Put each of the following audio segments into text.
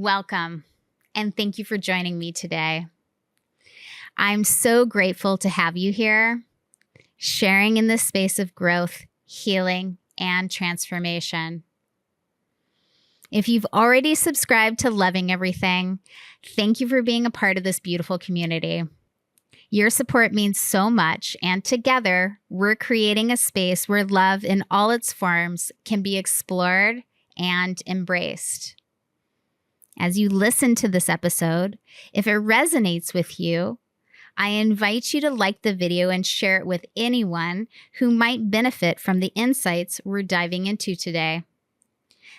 Welcome, and thank you for joining me today. I'm so grateful to have you here, sharing in this space of growth, healing, and transformation. If you've already subscribed to Loving Everything, thank you for being a part of this beautiful community. Your support means so much, and together, we're creating a space where love in all its forms can be explored and embraced. As you listen to this episode, if it resonates with you, I invite you to like the video and share it with anyone who might benefit from the insights we're diving into today.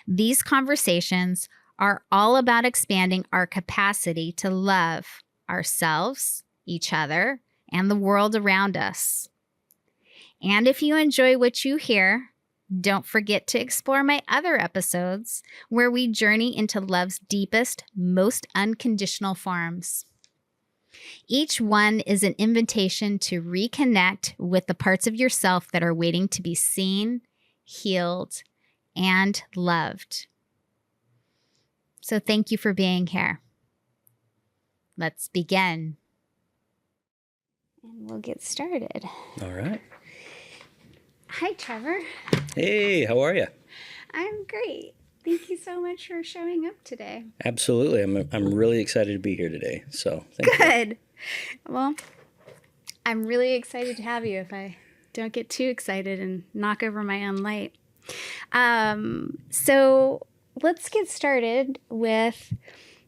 These conversations are all about expanding our capacity to love ourselves, each other, and the world around us. And if you enjoy what you hear, don't forget to explore my other episodes where we journey into love's deepest, most unconditional forms. Each one is an invitation to reconnect with the parts of yourself that are waiting to be seen, healed, and loved. So thank you for being here. Let's begin. And we'll get started. All right. Hi, Trevor. Hey, how are you? I'm great. Thank you so much for showing up today. Absolutely. I'm really excited to be here today. So thank you. Good. Well, I'm really excited to have you if I don't get too excited and knock over my own light. So let's get started with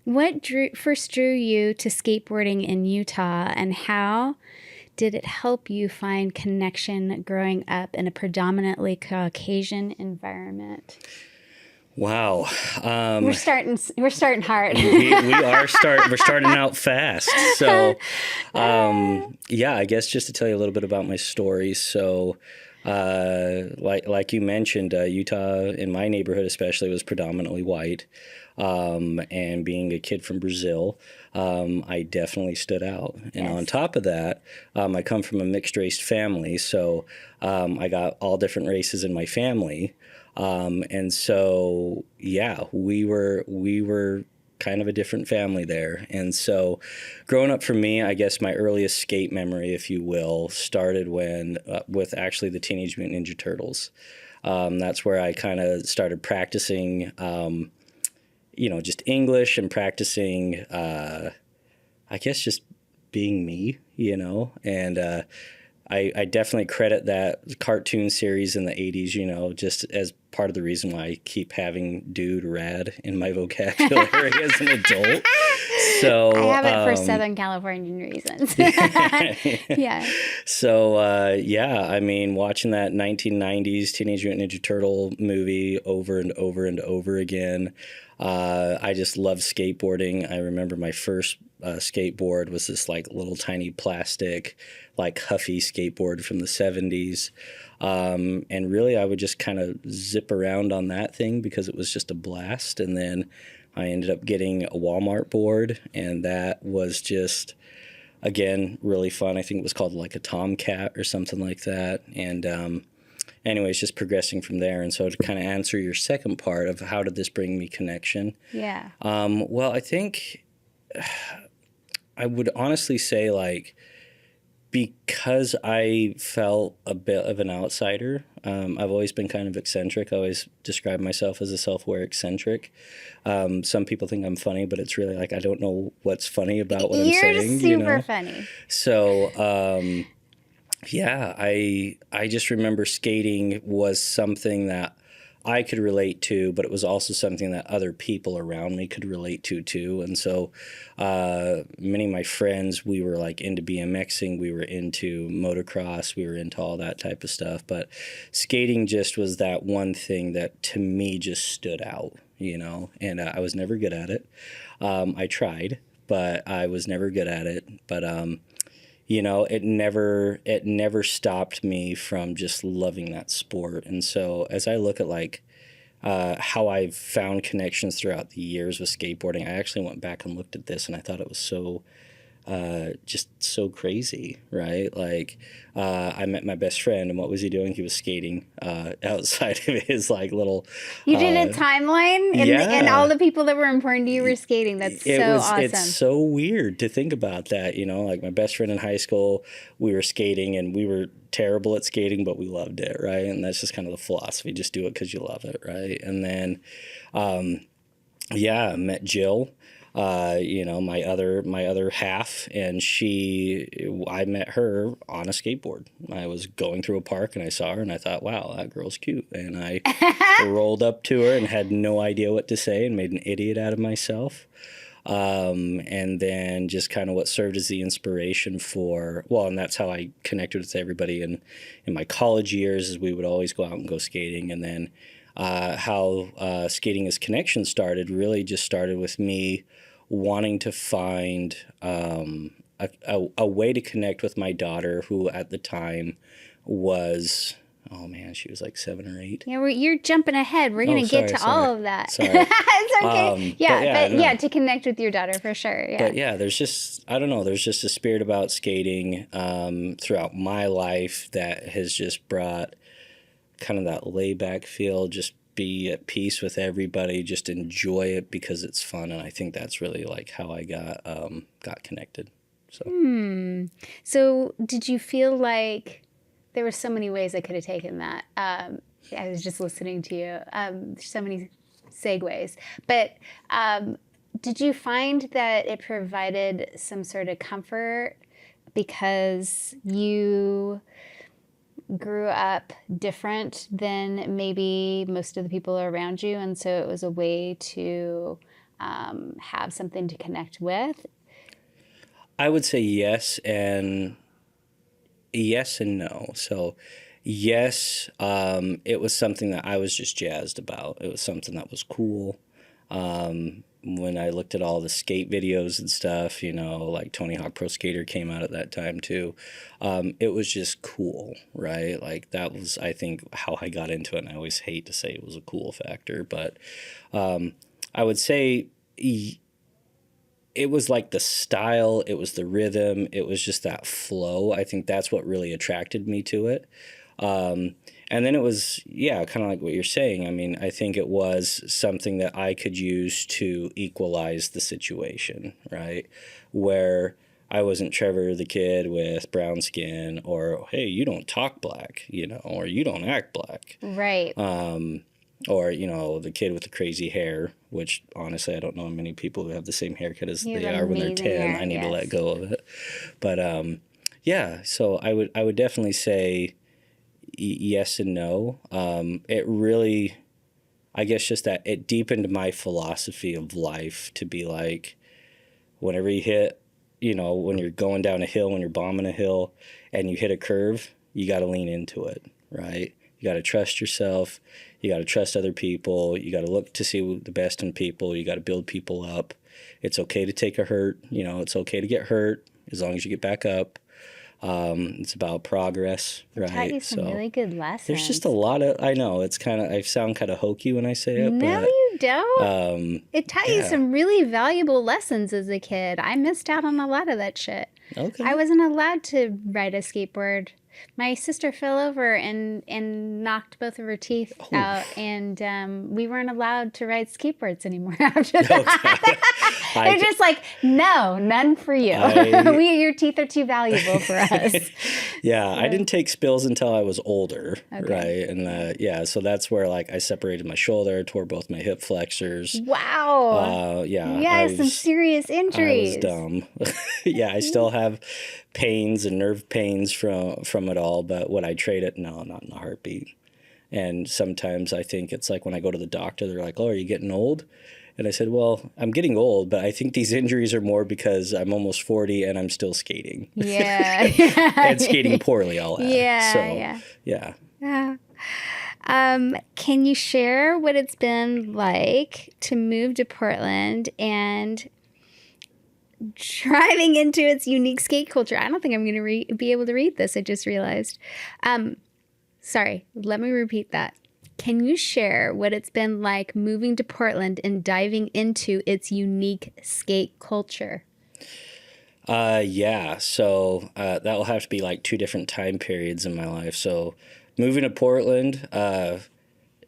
what first drew you to skateboarding in Utah, and how did it help you find connection growing up in a predominantly Caucasian environment? Wow. We're starting hard. We're starting out fast. So, yeah, I guess just to tell you a little bit about my story. So, like you mentioned, Utah, in my neighborhood especially, was predominantly white. And being a kid from Brazil, I definitely stood out. And Yes. on top of that, I come from a mixed-race family, so I got all different races in my family. And so, yeah, we were kind of a different family there. And so growing up for me, I guess my earliest skate memory, if you will, started with actually the Teenage Mutant Ninja Turtles. That's where I kind of started practicing, just English and practicing, I guess just being me, and I definitely credit that cartoon series in the 80s, just as part of the reason why I keep having dude rad in my vocabulary as an adult. So I have it for Southern Californian reasons. Yeah. So, yeah, I mean, watching that 1990s Teenage Mutant Ninja Turtle movie over and over and over again, I just love skateboarding. I remember my first skateboard was this like little tiny plastic, like Huffy skateboard from the 70s. And really I would just kind of zip around on that thing because it was just a blast. And then I ended up getting a Walmart board, and that was just, again, really fun. I think it was called like a Tomcat or something like that. And anyways, just progressing from there. And so to kind of answer your second part of how did this bring me connection? Yeah. Well, I think I would honestly say, like, because I felt a bit of an outsider, I've always been kind of eccentric. I always describe myself as a self-aware eccentric. Some people think I'm funny, but it's really like I don't know what's funny about what I'm saying. You're super funny. So, yeah, I just remember skating was something that I could relate to, but it was also something that other people around me could relate to too. And so many of my friends, we were like into BMXing, we were into motocross, we were into all that type of stuff. But skating just was that one thing that to me just stood out, and I was never good at it. I tried, but I was never good at it. But it never stopped me from just loving that sport. And so as I look at like how I've found connections throughout the years with skateboarding, I actually went back and looked at this, and I thought it was so just so crazy, right? Like, I met my best friend, and what was he doing? He was skating outside of his like little. You did a timeline, and all the people that were important to you were skating. That's so awesome. It's so weird to think about that, you know. Like my best friend in high school, we were skating, and we were terrible at skating, but we loved it, right? And that's just kind of the philosophy: just do it because you love it, right? And then, I met Jill. You know, my other half, and I met her on a skateboard. I was going through a park and I saw her and I thought, wow, that girl's cute. And I rolled up to her and had no idea what to say and made an idiot out of myself. And then just kind of what served as the inspiration and that's how I connected with everybody in my college years, is we would always go out and go skating. And then how Skating as Connection started really just started with me wanting to find a way to connect with my daughter, who at the time was, oh man, she was like 7 or 8. Yeah, you're jumping ahead. We're going to get to all of that. Sorry. It's okay. No. To connect with your daughter for sure. Yeah. But yeah, there's just a spirit about skating throughout my life that has just brought kind of that layback feel, just be at peace with everybody, just enjoy it because it's fun. And I think that's really like how I got connected. So did you feel like there were so many ways I could have taken that? I was just listening to you. So many segues. But did you find that it provided some sort of comfort because you grew up different than maybe most of the people around you, and so it was a way to have something to connect with? I would say yes and no. So yes, it was something that I was just jazzed about. It was something that was cool. When I looked at all the skate videos and stuff, you know, like Tony Hawk Pro Skater came out at that time too. It was just cool, right? Like that was, I think, how I got into it. And I always hate to say it was a cool factor, but I would say it was like the style, it was the rhythm, it was just that flow. I think that's what really attracted me to it. And then it was, kind of like what you're saying. I mean, I think it was something that I could use to equalize the situation, right? Where I wasn't Trevor the kid with brown skin, or, hey, you don't talk black, you know, or you don't act black. Right. Or, you know, the kid with the crazy hair, which honestly, I don't know many people who have the same haircut as they are when they're 10. Hair, I need to let go of it. But so I would definitely say yes and no. It really, I guess, just that it deepened my philosophy of life to be like, whenever you hit, you know, when you're going down a hill, when you're bombing a hill and you hit a curve, you got to lean into it, right? You got to trust yourself. You got to trust other people. You got to look to see the best in people. You got to build people up. It's okay to take a hurt. You know, it's okay to get hurt as long as you get back up. It's about progress, right? Taught you some really good lessons. There's just a lot of, I know, it's kind of, I sound kind of hokey when I say it. No, but, you don't. It taught you some really valuable lessons as a kid. I missed out on a lot of that shit. Okay. I wasn't allowed to ride a skateboard. My sister fell over and knocked both of her teeth out, and we weren't allowed to ride skateboards anymore after that. They're just like, no, none for you. Your teeth are too valuable for us. I didn't take spills until I was older, right? And so that's where like I separated my shoulder, tore both my hip flexors. Wow. You had some serious injuries. I was dumb. I still have pains and nerve pains from it all, but would I trade it? No, not in a heartbeat. And sometimes I think it's like when I go to the doctor, they're like, oh, are you getting old? And I said, well, I'm getting old, but I think these injuries are more because I'm almost 40 and I'm still skating. Yeah. And skating poorly, I'll add. Yeah. Can you share what it's been like to move to Portland and driving into its unique skate culture? I don't think I'm going to be able to read this. I just realized. Sorry, let me repeat that. Can you share what it's been like moving to Portland and diving into its unique skate culture? Yeah. So that will have to be like two different time periods in my life. So moving to Portland,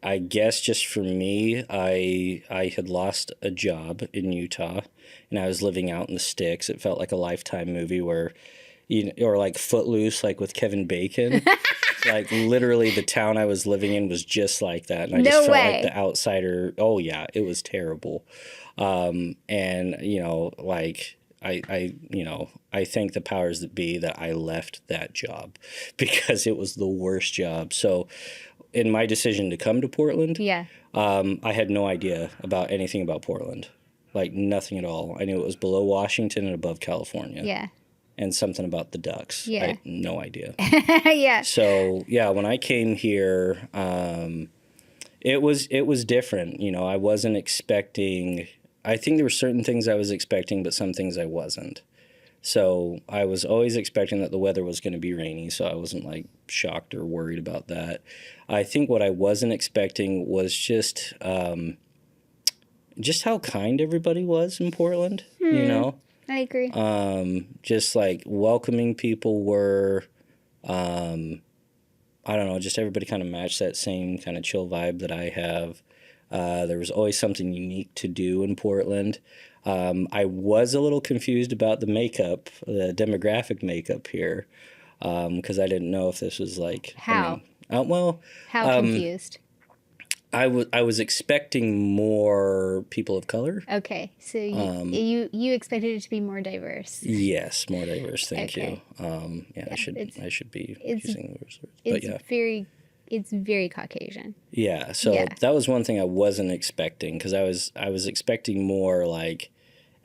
I guess just for me, I had lost a job in Utah, and I was living out in the sticks. It felt like a Lifetime movie where, or like Footloose, like with Kevin Bacon. Like literally, the town I was living in was just like that, and I just No felt like way. the outsider. Oh yeah, it was terrible. And like I thank the powers that be that I left that job because it was the worst job. So in my decision to come to Portland, Yeah. I had no idea about anything about Portland, like nothing at all. I knew it was below Washington and above California, Yeah. and something about the ducks. I Yeah. had no idea. Yeah. So yeah, when I came here, it was different. I wasn't expecting. I think there were certain things I was expecting, but some things I wasn't. So I was always expecting that the weather was going to be rainy, so I wasn't like shocked or worried about that. I think what I wasn't expecting was just how kind everybody was in Portland. I agree. Just like welcoming people were. I don't know, just everybody kind of matched that same kind of chill vibe that I have. There was always something unique to do in Portland. I was a little confused about the makeup, the demographic makeup here, because I didn't know if this was like. How? How confused? I was expecting more people of color. Okay, so you expected it to be more diverse. Yes, more diverse. Thank Okay. you. Yeah, I should be using those words. But yeah. It's very Caucasian. Yeah, so Yeah. that was one thing I wasn't expecting because I was expecting more like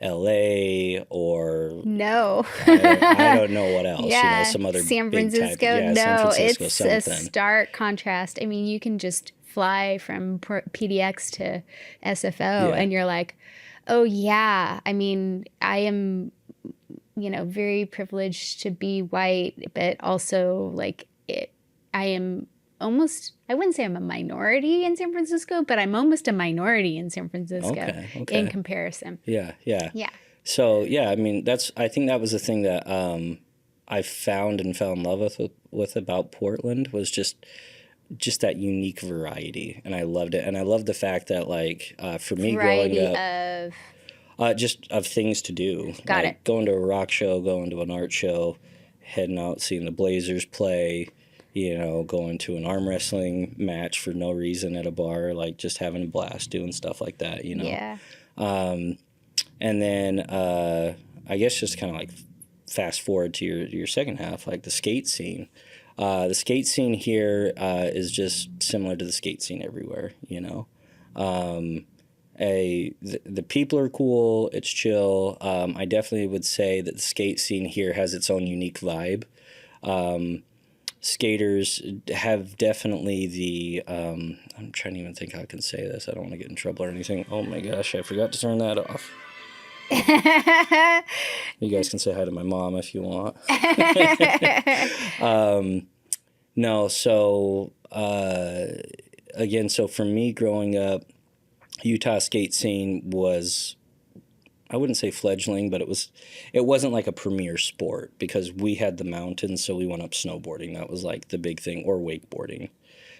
L.A. or No. I don't know what else. Yeah, Some other San big Francisco. type. Yeah, No, San Francisco, it's something. a stark contrast. I mean, you can just fly from PDX to SFO, Yeah. and you're like, oh yeah. I mean, I am, very privileged to be white, but also like I am almost. I wouldn't say I'm a minority in San Francisco, but I'm almost a minority in San Francisco Okay. in comparison. Yeah. Yeah. So yeah, I mean I think that was the thing that I found and fell in love with about Portland was just that unique variety, and I loved it. And I loved the fact that like for me Variety growing up, just of things to do. Got like it. Going to a rock show, going to an art show, heading out seeing the Blazers play. Going to an arm wrestling match for no reason at a bar, like just having a blast doing stuff like that. Yeah. And then I guess just kind of like fast forward to your second half, like the skate scene. The skate scene here is just similar to the skate scene everywhere, The people are cool, it's chill. I definitely would say that the skate scene here has its own unique vibe. Skaters have definitely the I'm trying to even think how I can say this. I don't want to get in trouble or anything. Oh my gosh, I forgot to turn that off. You guys can say hi to my mom if you want. No, so again, so for me growing up, Utah skate scene was, I wouldn't say fledgling, but it wasn't like a premier sport because we had the mountains, so we went up snowboarding. That was like the big thing, or wakeboarding.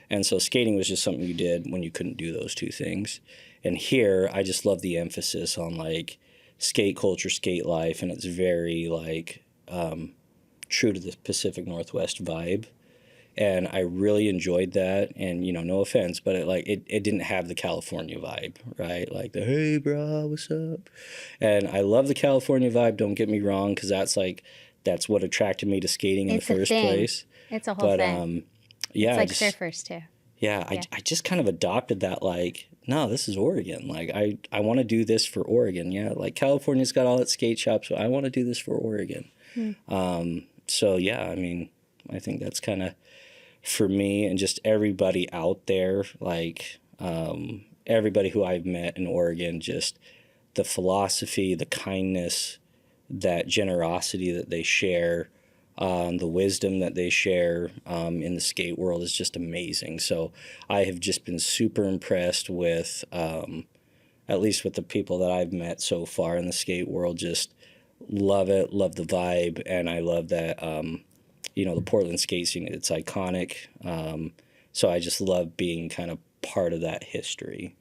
And so skating was just something you did when you couldn't do those two things. And here, I just love the emphasis on like skate culture, skate life, and it's very like true to the Pacific Northwest vibe. And I really enjoyed that. And, no offense, but it didn't have the California vibe, right? Like the, hey, bro, what's up? And I love the California vibe, don't get me wrong, because that's what attracted me to skating in the first place. It's a whole thing. Yeah. It's like surfers, too. Yeah, I just kind of adopted that, like, no, this is Oregon. Like, I want to do this for Oregon. Yeah, like California's got all its skate shops, so I want to do this for Oregon. So, yeah, I mean, I think that's kind of, for me and just everybody out there, like everybody who I've met in Oregon, just the philosophy, the kindness, that generosity that they share, the wisdom that they share in the skate world is just amazing. So I have just been super impressed with, at least with the people that I've met so far in the skate world, just love it, love the vibe, and I love that, the Portland skate scene, it's iconic. So I just love being kind of part of that history,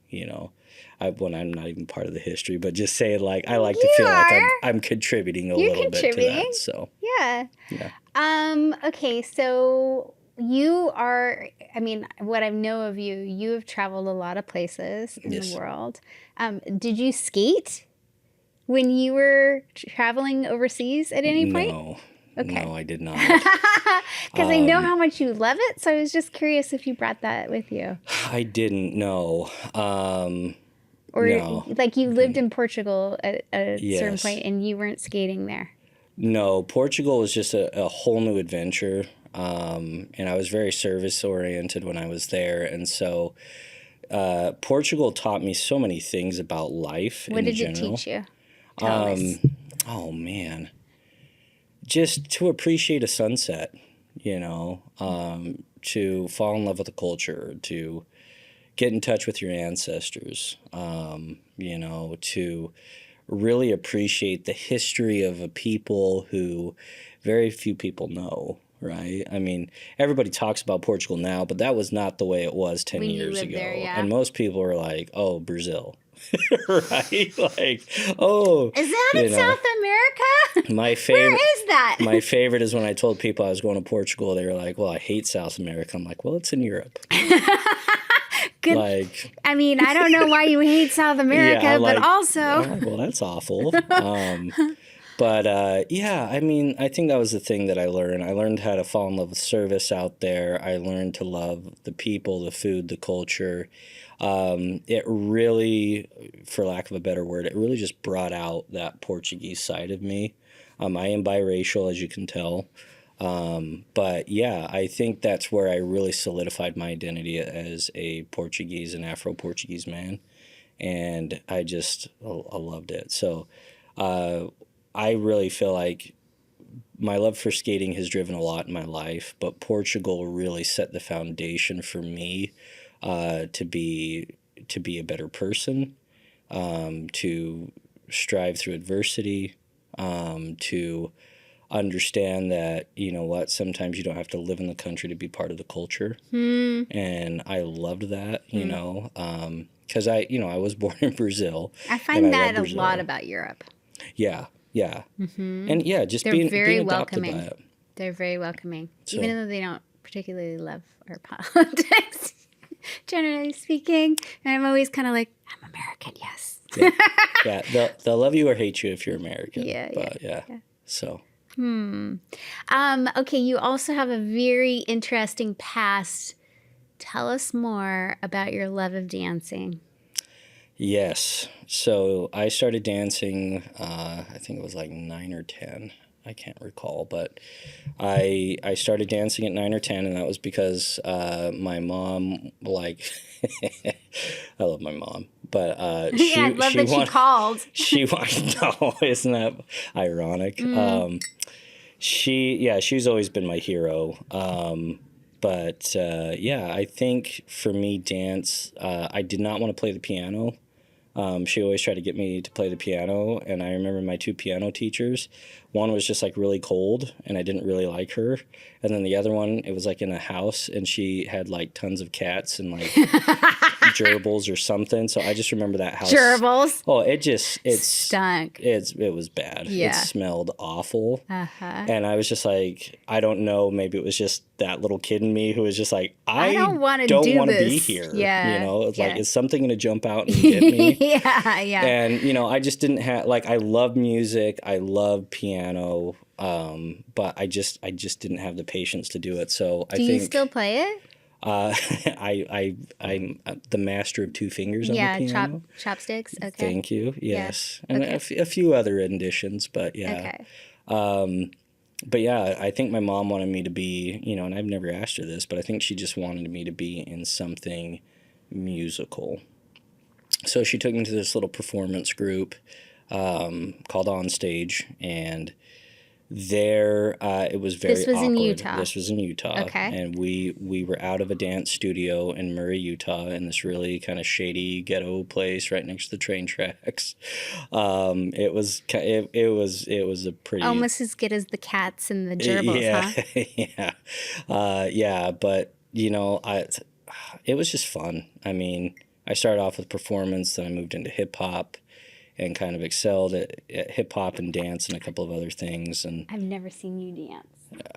when I'm not even part of the history, but just saying, like, I like to feel like I'm contributing a little bit to that. So yeah. Okay, so you are, what I know of you, you have traveled a lot of places in the world. Did you skate when you were traveling overseas at any point? No. Okay. No, I did not. Because I know how much you love it, so I was just curious if you brought that with you. I didn't know. No. Like you lived in Portugal at a certain point and you weren't skating there. No, Portugal was just a whole new adventure. And I was very service oriented when I was there. And so Portugal taught me so many things about life in general. What did it teach you? Tell us. Oh, man. Just to appreciate a sunset, to fall in love with the culture, to get in touch with your ancestors, to really appreciate the history of a people who very few people know, right? I mean, everybody talks about Portugal now, but that was not the way it was 10 years ago. There, yeah. And most people are like, oh, Brazil. Right? Like, oh. Is that in South America? My favorite. Where is that? My favorite is when I told people I was going to Portugal, they were like, well, I hate South America. I'm like, well, it's in Europe. Good. Like, I don't know why you hate South America, but also. Well, that's awful. But I think that was the thing that I learned. I learned how to fall in love with service out there. I learned to love the people, the food, the culture. It really, for lack of a better word, it really just brought out that Portuguese side of me. I am biracial, as you can tell. But yeah, I think that's where I really solidified my identity as a Portuguese and Afro-Portuguese man. And I loved it. So I really feel like my love for skating has driven a lot in my life, but Portugal really set the foundation for me to be a better person, to strive through adversity, to understand that, sometimes you don't have to live in the country to be part of the culture. And I loved that, because I was born in Brazil. I find that a lot about Europe. Yeah. Yeah. Mm-hmm. And just They're being very adopted welcoming. by it. They're very welcoming, so, even though they don't particularly love our politics, generally speaking. And I'm always kind of like, I'm American, yes. Yeah. They'll love you or hate you if you're American. Yeah. So. Okay, you also have a very interesting past. Tell us more about your love of dancing. Yes. So I started dancing, I think it was like 9 or 10. I can't recall, but I started dancing at 9 or 10, and that was because my mom, I love my mom, but I love that she called. No, isn't that ironic? She's always been my hero. But I think for me, dance, I did not want to play the piano. She always tried to get me to play the piano, and I remember my 2 piano teachers. One was just like really cold, and I didn't really like her. And then the other one, it was like in a house, and she had like tons of cats and like gerbils or something. So I just remember that house. Gerbils? Oh, it stunk. It was bad. Yeah. It smelled awful. Uh-huh. And I was just like, I don't know, maybe it was just that little kid in me who was just like, I don't want to be here. Yeah. It's like, is something going to jump out and get me? Yeah. And, I just didn't have, I love music. I love piano. But I just didn't have the patience to do it. So I think. Do you still play it? I'm the master of 2 fingers on the piano. Chopsticks. Okay. Thank you. Yes, and a few other additions, but yeah. Okay. But yeah, I think my mom wanted me to be, and I've never asked her this, but I think she just wanted me to be in something musical. So she took me to this little performance group called On Stage, and There, it was very This was awkward. in Utah. This was in Utah. Okay. And we were out of a dance studio in Murray, Utah, in this really kind of shady ghetto place right next to the train tracks. It was a pretty Almost as good as the cats and the gerbils, huh? yeah. But it was just fun. I mean, I started off with performance, then I moved into hip hop, and kind of excelled at hip hop and dance and a couple of other things. And I've never seen you dance.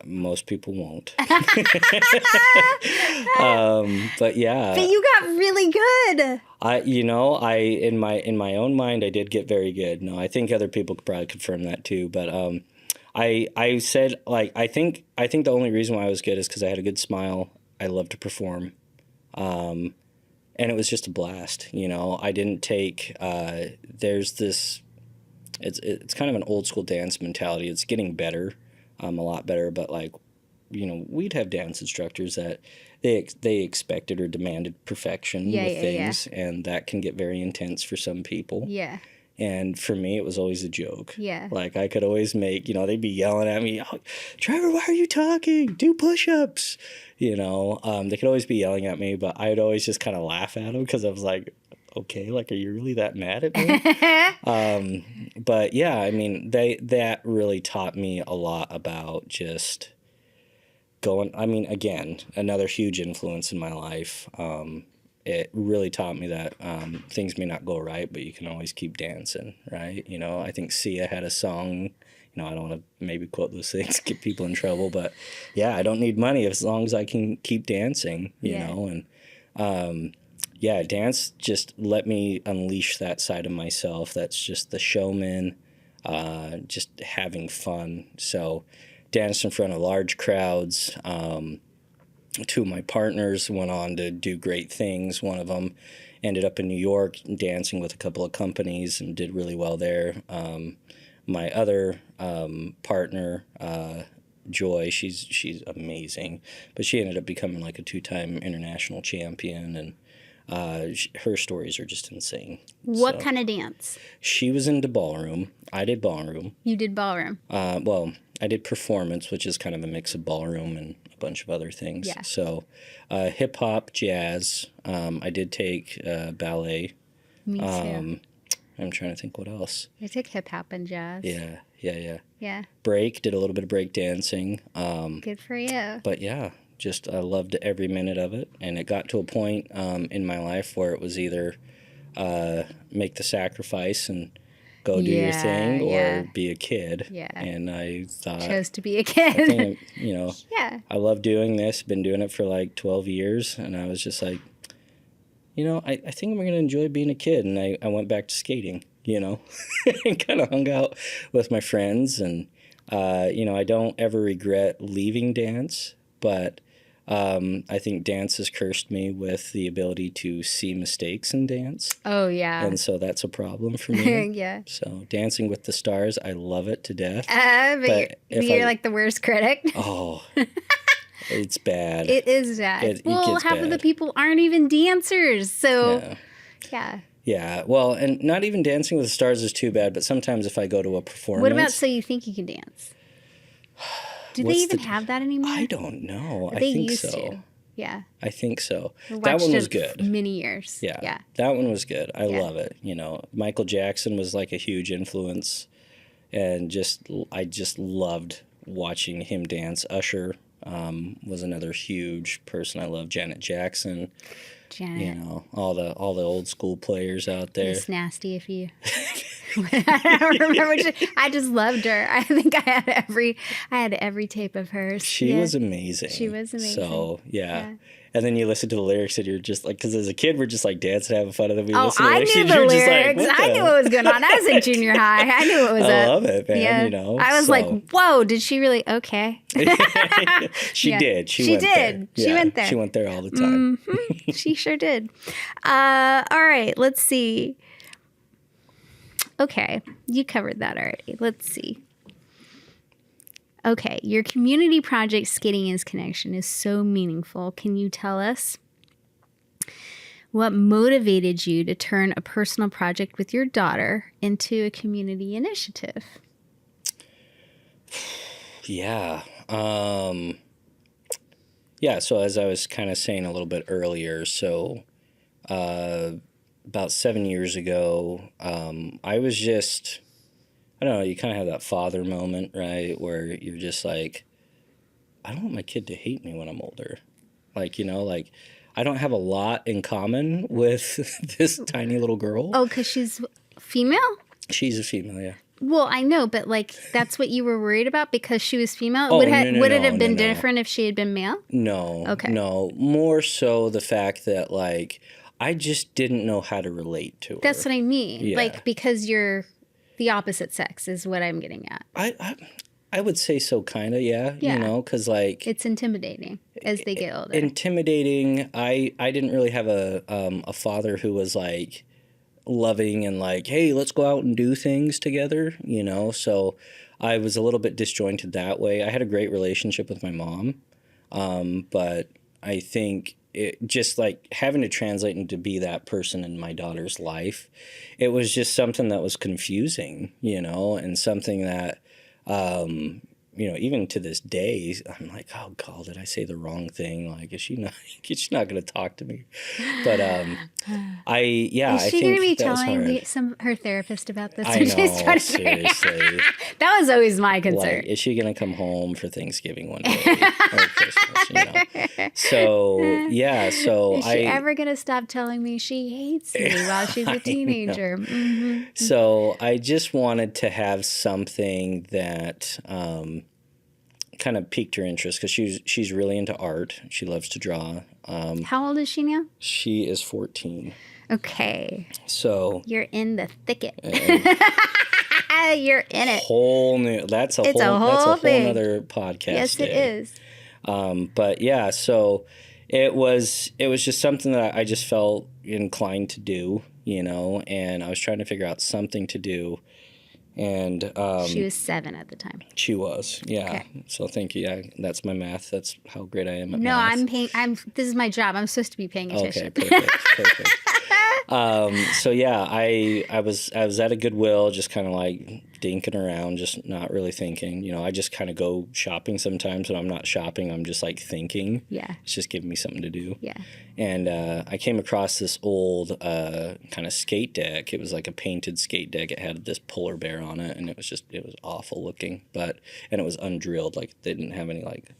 most people won't. But yeah. But you got really good. In my own mind, I did get very good. No, I think other people could probably confirm that too. But I said, like, I think the only reason why I was good is because I had a good smile. I love to perform. And it was just a blast, I didn't take, there's this, it's kind of an old school dance mentality. It's getting better, a lot better, but like, we'd have dance instructors that they expected or demanded perfection with things, and that can get very intense for some people. Yeah. And for me, it was always a joke. Yeah. Like, I could always make, they'd be yelling at me, "Oh, Trevor, why are you talking? Do push-ups." They could always be yelling at me, but I'd always just kind of laugh at them because I was like, okay, like, are you really that mad at me? But yeah, I mean, that really taught me a lot about just again, another huge influence in my life. It really taught me that things may not go right, but you can always keep dancing, right? I think Sia had a song, I don't want to maybe quote those things, get people in trouble, but yeah, I don't need money as long as I can keep dancing, you know, and dance just let me unleash that side of myself. That's just the showman, just having fun. So dance in front of large crowds. Two of my partners went on to do great things. One of them ended up in New York dancing with a couple of companies and did really well there. My other partner, Joy, she's amazing, but she ended up becoming like a 2-time international champion, and her stories are just insane. What kind of dance? She was into ballroom. I did ballroom. You did ballroom. Well, I did performance, which is kind of a mix of ballroom and a bunch of other things. Yeah. So hip hop, jazz. I did take ballet. Me too. I'm trying to think what else. I took hip hop and jazz. Yeah. Break, did a little bit of break dancing. Good for you. But yeah, just I loved every minute of it. And it got to a point in my life where it was either make the sacrifice and go do your thing or be a kid. Yeah. And I thought... chose to be a kid. I think, I love doing this. Been doing it for like 12 years. And I was just like, I think I'm going to enjoy being a kid. And I went back to skating, and kind of hung out with my friends. And, I don't ever regret leaving dance, but I think dance has cursed me with the ability to see mistakes in dance. Oh, yeah. And so that's a problem for me. Yeah. So Dancing with the Stars, I love it to death. But you're like the worst critic. Oh, it's bad. It is bad. Half of the people aren't even dancers. So, yeah. Yeah. Well, and not even Dancing with the Stars is too bad, but sometimes if I go to a performance... What about So You Think You Can Dance? Do they even have that anymore? I don't know. They used to. Yeah. I think so. That one was good. Many years. Yeah. That one was good. I love it. Michael Jackson was like a huge influence, and I just loved watching him dance. Usher was another huge person I loved. Janet Jackson. All the old school players out there. It's nasty if you... I don't remember. I just loved her. I think I had every tape of hers. She was amazing. So yeah. And then you listen to the lyrics and you're just like, because as a kid we're just like dancing, having fun, and then we listen to the lyrics. I knew the lyrics. I knew what was going on. I was in junior high. I knew what was up. I love it, man. Yeah. I was like, whoa, did she really? Okay. She did. She did. She went there. She went there all the time. Mm-hmm. She sure did. All right. Let's see. Okay. You covered that already. Let's see. Okay, your community project, Skating is Connection, is so meaningful. Can you tell us what motivated you to turn a personal project with your daughter into a community initiative? Yeah. Yeah, so as I was kind of saying a little bit earlier, so about 7 years ago, I was just, I don't know, you kind of have that father moment, right? Where you're just like, I don't want my kid to hate me when I'm older. Like, like I don't have a lot in common with this tiny little girl. Oh, because she's female? She's a female, yeah. Well, I know, but like that's what you were worried about because she was female? Oh, no, Would it have been no. different if she had been male? No, Okay. no. More so the fact that, like, I just didn't know how to relate to her. That's what I mean. Yeah. Like, because you're the opposite sex is what I'm getting at. I would say so, kind of, yeah. Yeah. Because, like... It's intimidating as they get older. Intimidating. I didn't really have a father who was, like, loving and, like, hey, let's go out and do things together, So I was a little bit disjointed that way. I had a great relationship with my mom, but I think it just, like, having to translate and to be that person in my daughter's life, it was just something that was confusing, and something that... even to this day, I'm like, oh God, did I say the wrong thing? Like, is she not going to talk to me? But Is she going to be telling her therapist about this? I know, seriously. That was always my concern. Like, is she going to come home for Thanksgiving one day or Christmas? So yeah, so is she ever going to stop telling me she hates me while she's a teenager? Mm-hmm. So I just wanted to have something that kind of piqued her interest because she's really into art. She loves to draw. How old is she now? She is 14. Okay. So you're in the thicket. You're in it. That's a whole other podcast. Yes, it is. But yeah, so it was just something that I just felt inclined to do, and I was trying to figure out something to do. And she was 7 at the time. She was, yeah. Okay. So thank you. Yeah, that's my math. That's how great I am at math. No, this is my job. I'm supposed to be paying attention. Okay, perfect. So yeah, I was at a Goodwill, just kind of like dinking around, just not really thinking. I just kind of go shopping sometimes when I'm not shopping. I'm just like thinking. Yeah. It's just giving me something to do. Yeah. And I came across this old kind of skate deck. It was like a painted skate deck. It had this polar bear on it, and it was awful looking. And it was undrilled. Like they didn't have any like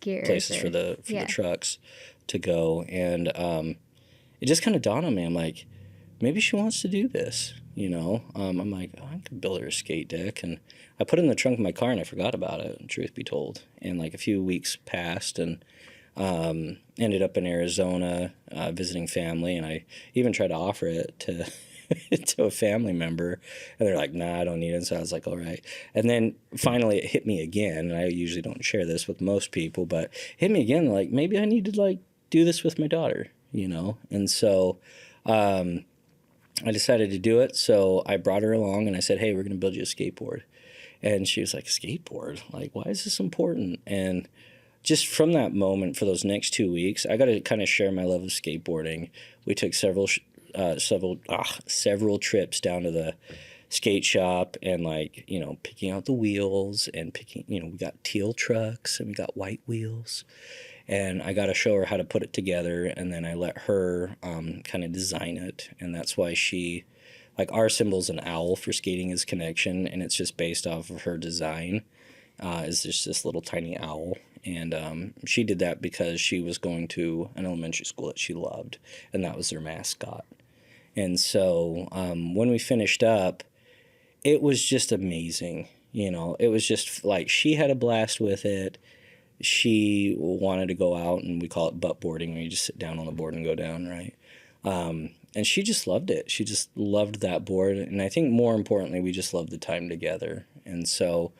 places for the trucks to go. And it just kind of dawned on me. I'm like, maybe she wants to do this. I'm like, oh, I could build her a skate deck. And I put it in the trunk of my car, and I forgot about it, truth be told. And like a few weeks passed, and ended up in Arizona visiting family, and I even tried to offer it to to a family member, and they're like, nah, I don't need it. So I was like, all right. And then finally it hit me again, and I usually don't share this with most people, but it hit me again, like maybe I need to like do this with my daughter, And so I decided to do it. So I brought her along, and I said, hey, we're going to build you a skateboard. And she was like, skateboard? Like, why is this important? And just from that moment, for those next 2 weeks, I got to kind of share my love of skateboarding. We took several trips down to the skate shop and like, picking out the wheels and we got teal trucks and we got white wheels. And I got to show her how to put it together, and then I let her kind of design it. And that's why our symbol's an owl for skating is connection, and it's just based off of her design. Is just this little tiny owl. And she did that because she was going to an elementary school that she loved, and that was their mascot. And so when we finished up, it was just amazing. It was just like she had a blast with it. She wanted to go out, and we call it butt boarding, where you just sit down on the board and go down, right? And she just loved it. She just loved that board. And I think more importantly, we just loved the time together. And so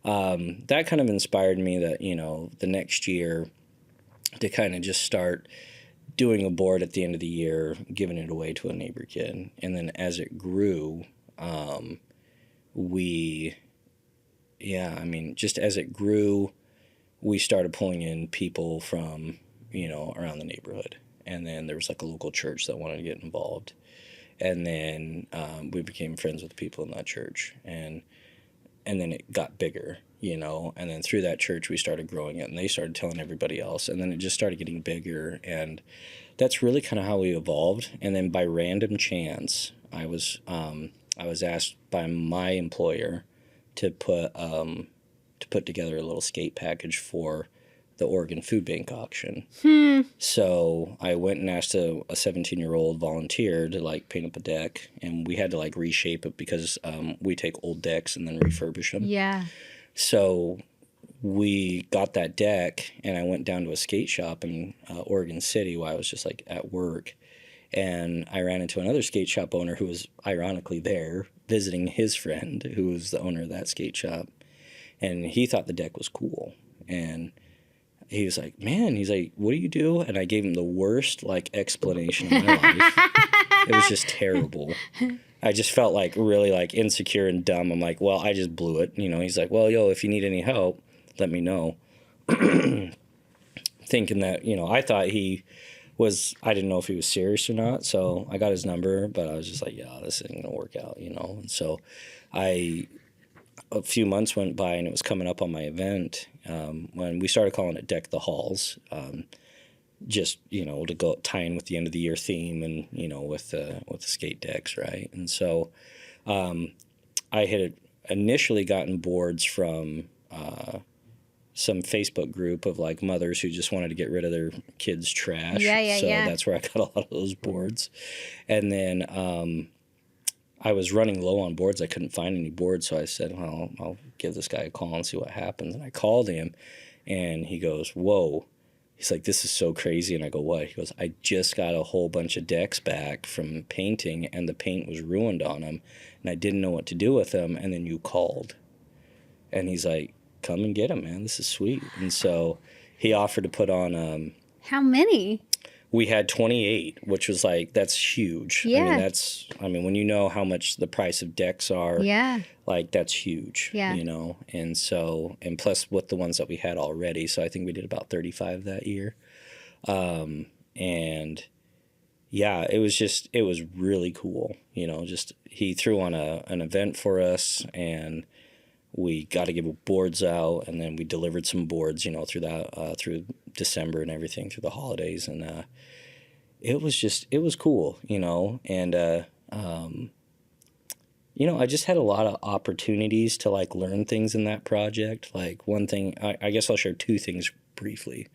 that kind of inspired me that, the next year to kind of just start doing a board at the end of the year, giving it away to a neighbor kid. And then as it grew, just as it grew, we started pulling in people from, around the neighborhood. And then there was like a local church that wanted to get involved. And then we became friends with people in that church. And then it got bigger, you know, and then through that church we started growing it, and they started telling everybody else, and then it just started getting bigger, and that's really kind of how we evolved. And then by random chance, I was asked by my employer to put together a little skate package for the Oregon Food Bank auction. So I went and asked a 17-year-old volunteer to like paint up a deck, and we had to like reshape it because we take old decks and then refurbish them. Yeah. So we got that deck, and I went down to a skate shop in Oregon City while I was just like at work, and I ran into another skate shop owner who was ironically there visiting his friend who was the owner of that skate shop, and he thought the deck was cool, and he was like, man, he's like, what do you do? And I gave him the worst like explanation of my life. It was just terrible. I just felt like really like insecure and dumb. I'm like, well, I just blew it. You know, he's like, well, yo, if you need any help, let me know. Thinking that, you know, I thought he was, I didn't know if he was serious or not. So I got his number, but I was just like, yeah, this isn't going to work out, you know? And so a few months went by, and it was coming up on my event when we started calling it Deck the Halls, just, you know, to go tie in with the end of the year theme and, you know, with the skate decks, right? And so I had initially gotten boards from some Facebook group of like mothers who just wanted to get rid of their kids' trash. So that's where I got a lot of those boards. And then I was running low on boards. I couldn't find any boards, so I said, well, I'll give this guy a call and see what happens. And I called him, and he goes, whoa. He's like, this is so crazy. And I go, what? He goes, I just got a whole bunch of decks back from painting, and the paint was ruined on them, and I didn't know what to do with them, and then you called. And he's like, come and get them, man. This is sweet. And so he offered to put on... How many? We had 28, which was like, that's huge. Yeah. I mean, when you know how much the price of decks are, yeah, like that's huge, yeah, you know? And so, and plus with the ones that we had already. So I think we did about 35 that year. And yeah, it was really cool. You know, just, he threw on an event for us, and we got to give boards out, and then we delivered some boards, you know, through December and everything, through the holidays. And it was cool, you know. And, you know, I just had a lot of opportunities to like learn things in that project. Like one thing, I guess I'll share two things briefly.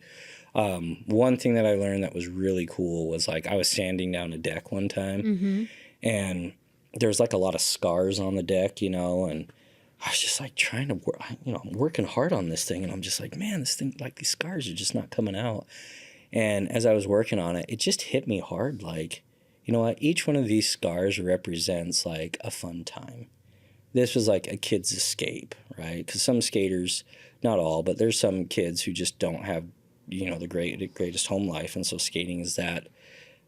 One thing that I learned that was really cool was like I was sanding down a deck one time, and there was like a lot of scars on the deck, you know, and I was just like trying to work, you know, I'm working hard on this thing, and I'm just like, man, this thing, like these scars are just not coming out. And as I was working on it, it just hit me hard. Like, you know what? Each one of these scars represents like a fun time. This was like a kid's escape, right? Because some skaters, not all, but there's some kids who just don't have, you know, the greatest home life. And so skating is that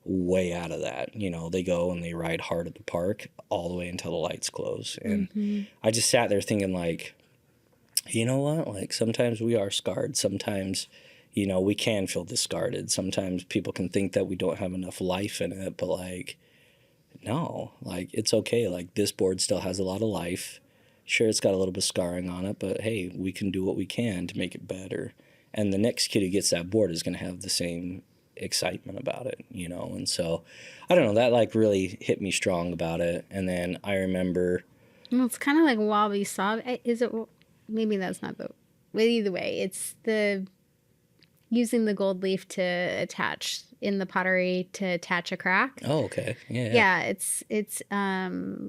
way out of that. You know, they go and they ride hard at the park all the way until the lights close. And I just sat there thinking like, you know what? Like sometimes we are scarred. Sometimes, you know, we can feel discarded. Sometimes people can think that we don't have enough life in it, but like, no, like it's okay. Like this board still has a lot of life. Sure, it's got a little bit of scarring on it, but hey, we can do what we can to make it better. And the next kid who gets that board is going to have the same excitement about it, you know? And so, I don't know, that like really hit me strong about it. And then I remember... Well, it's kind of like wabi sabi. Is it... Maybe that's not the... Well, either way, it's the... Using the gold leaf to attach in the pottery to attach a crack. Oh, okay. Yeah. Yeah, it's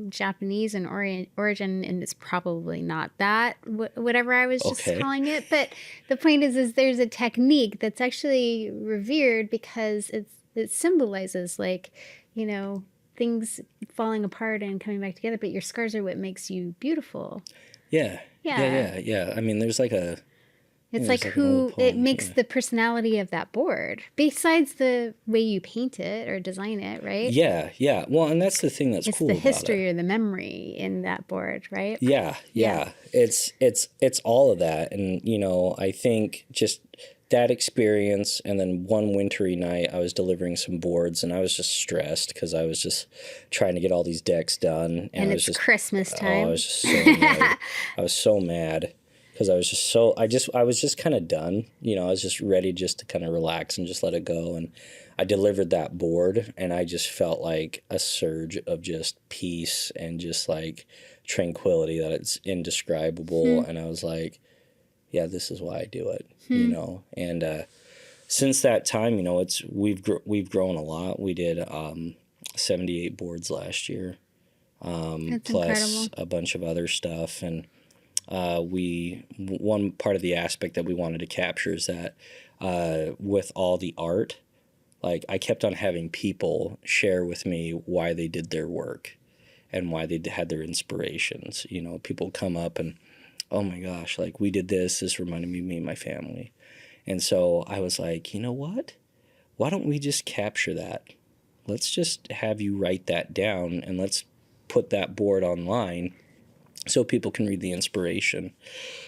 Japanese in origin, and it's probably not that, whatever I was just calling it. But the point is there's a technique that's actually revered because it symbolizes, like, you know, things falling apart and coming back together, but your scars are what makes you beautiful. Yeah. I mean, there's like a... It's like who it makes the personality of that board, besides the way you paint it or design it, right? Yeah. Well, and that's the thing that's cool about it. It's the history or the memory in that board, right? Yeah. It's all of that. And, you know, I think just that experience, and then one wintry night I was delivering some boards, and I was just stressed because I was just trying to get all these decks done. And it's just Christmas time. I was just so mad. I was so mad. because I was just I was just kind of done. I was just ready just to kind of relax and just let it go. And I delivered that board, and I just felt like a surge of just peace and just like tranquility that it's indescribable. And I was like, yeah, this is why I do it, And since that time, we've grown a lot. We did 78 boards last year, That's plus incredible. a bunch of other stuff. And one part of the aspect that we wanted to capture is that with all the art, like I kept on having people share with me why they did their work and why they had their inspirations. People come up and, oh my gosh, like we did this. This reminded me of me and my family. And so I was like, you know what? Why don't we just capture that? Let's just have you write that down, and let's put that board online so people can read the inspiration.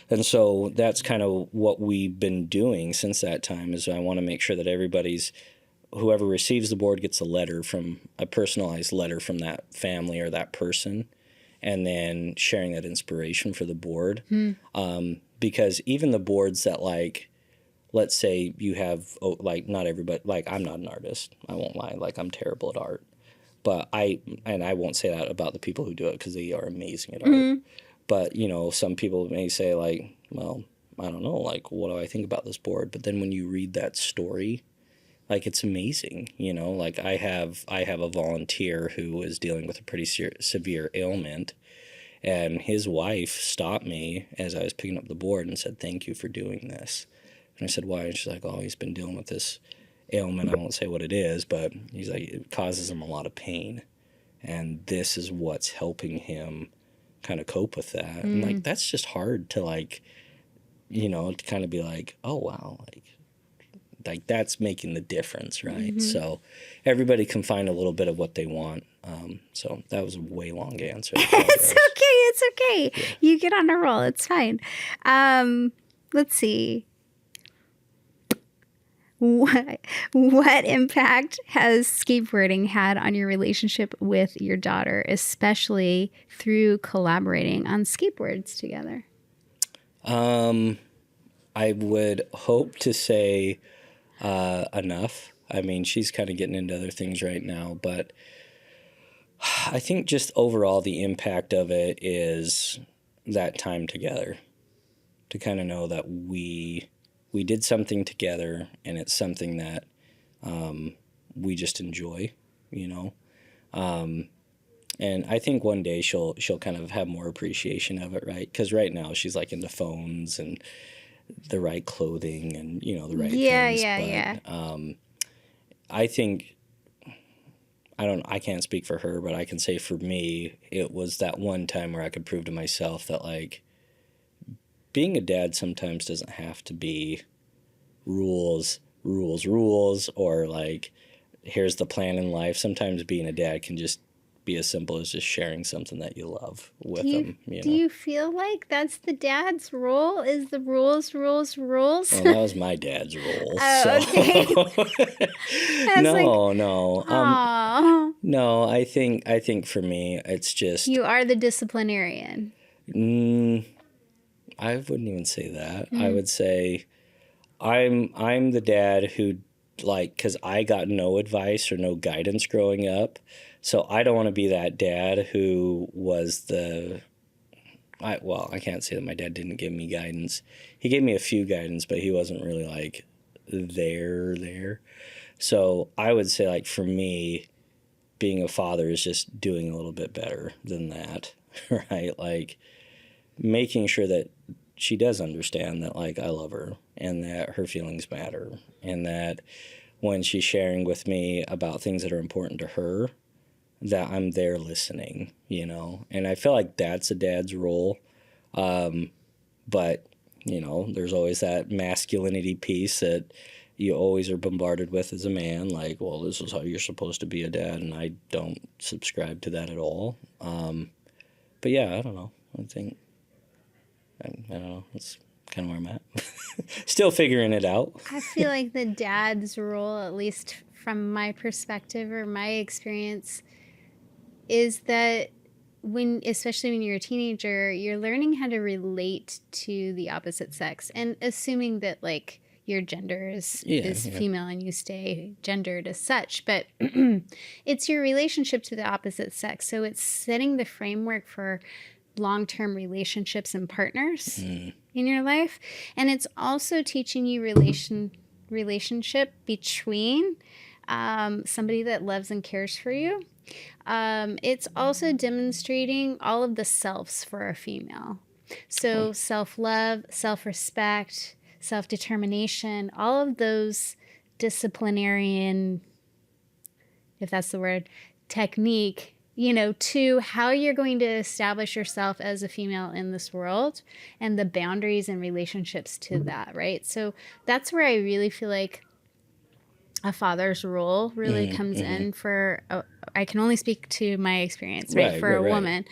And so that's kind of what we've been doing since that time, is I want to make sure that whoever receives the board gets a personalized letter from that family or that person, and then sharing that inspiration for the board. Because even the boards that, like, let's say you have, not everybody, like, I'm not an artist. I won't lie. Like, I'm terrible at art. But I won't say that about the people who do it, because they are amazing at art. But, some people may say, like, well, I don't know, like, what do I think about this board? But then when you read that story, like, it's amazing, Like, I have a volunteer who is dealing with a pretty severe ailment, and his wife stopped me as I was picking up the board and said, "Thank you for doing this." And I said, "Why?" And she's like, "Oh, he's been dealing with this ailment. I won't say what it is, but he's like, it causes him a lot of pain. And this is what's helping him kind of cope with that." And like, that's just hard to, like, to kind of be like, oh, wow, like that's making the difference, right? So everybody can find a little bit of what they want. So that was a way long answer. It's okay. Yeah. You get on a roll. It's fine. Let's see. What impact has skateboarding had on your relationship with your daughter, especially through collaborating on skateboards together? I would hope to say enough. I mean, she's kind of getting into other things right now, but I think just overall the impact of it is that time together, to kind of know that we did something together, and it's something that we just enjoy, and I think one day she'll kind of have more appreciation of it, right? Because right now she's like into phones and the right clothing and the right things. Yeah. I think I can't speak for her, but I can say for me, it was that one time where I could prove to myself that, like, being a dad sometimes doesn't have to be rules, or like, here's the plan in life. Sometimes being a dad can just be as simple as just sharing something that you love with them. Do you feel like that's the dad's role? Is the rules? Well, that was my dad's role. Okay. No. No, I think for me, it's just... You are the disciplinarian. I wouldn't even say that. I would say I'm the dad who, like, because I got no advice or no guidance growing up, so I don't want to be that dad who was I can't say that my dad didn't give me guidance. He gave me a few guidance, but he wasn't really, like, there. So I would say, like, for me, being a father is just doing a little bit better than that, right? Like, making sure that she does understand that, like, I love her and that her feelings matter, and that when she's sharing with me about things that are important to her, that I'm there listening, And I feel like that's a dad's role. But, there's always that masculinity piece that you always are bombarded with as a man. Like, well, this is how you're supposed to be a dad. And I don't subscribe to that at all. But yeah, I don't know. I don't know. That's kind of where I'm at. Still figuring it out. I feel like the dad's role, at least from my perspective or my experience, is that especially when you're a teenager, you're learning how to relate to the opposite sex, and assuming that like your gender is female and you stay gendered as such, but it's your relationship to the opposite sex. So it's setting the framework for long-term relationships and partners in your life. And it's also teaching you relationship between somebody that loves and cares for you. It's also demonstrating all of the selves for a female. So self-love, self-respect, self-determination, all of those disciplinarian, if that's the word, technique, to how you're going to establish yourself as a female in this world and the boundaries and relationships to that, right? So that's where I really feel like a father's role really comes in for, I can only speak to my experience, right? For a woman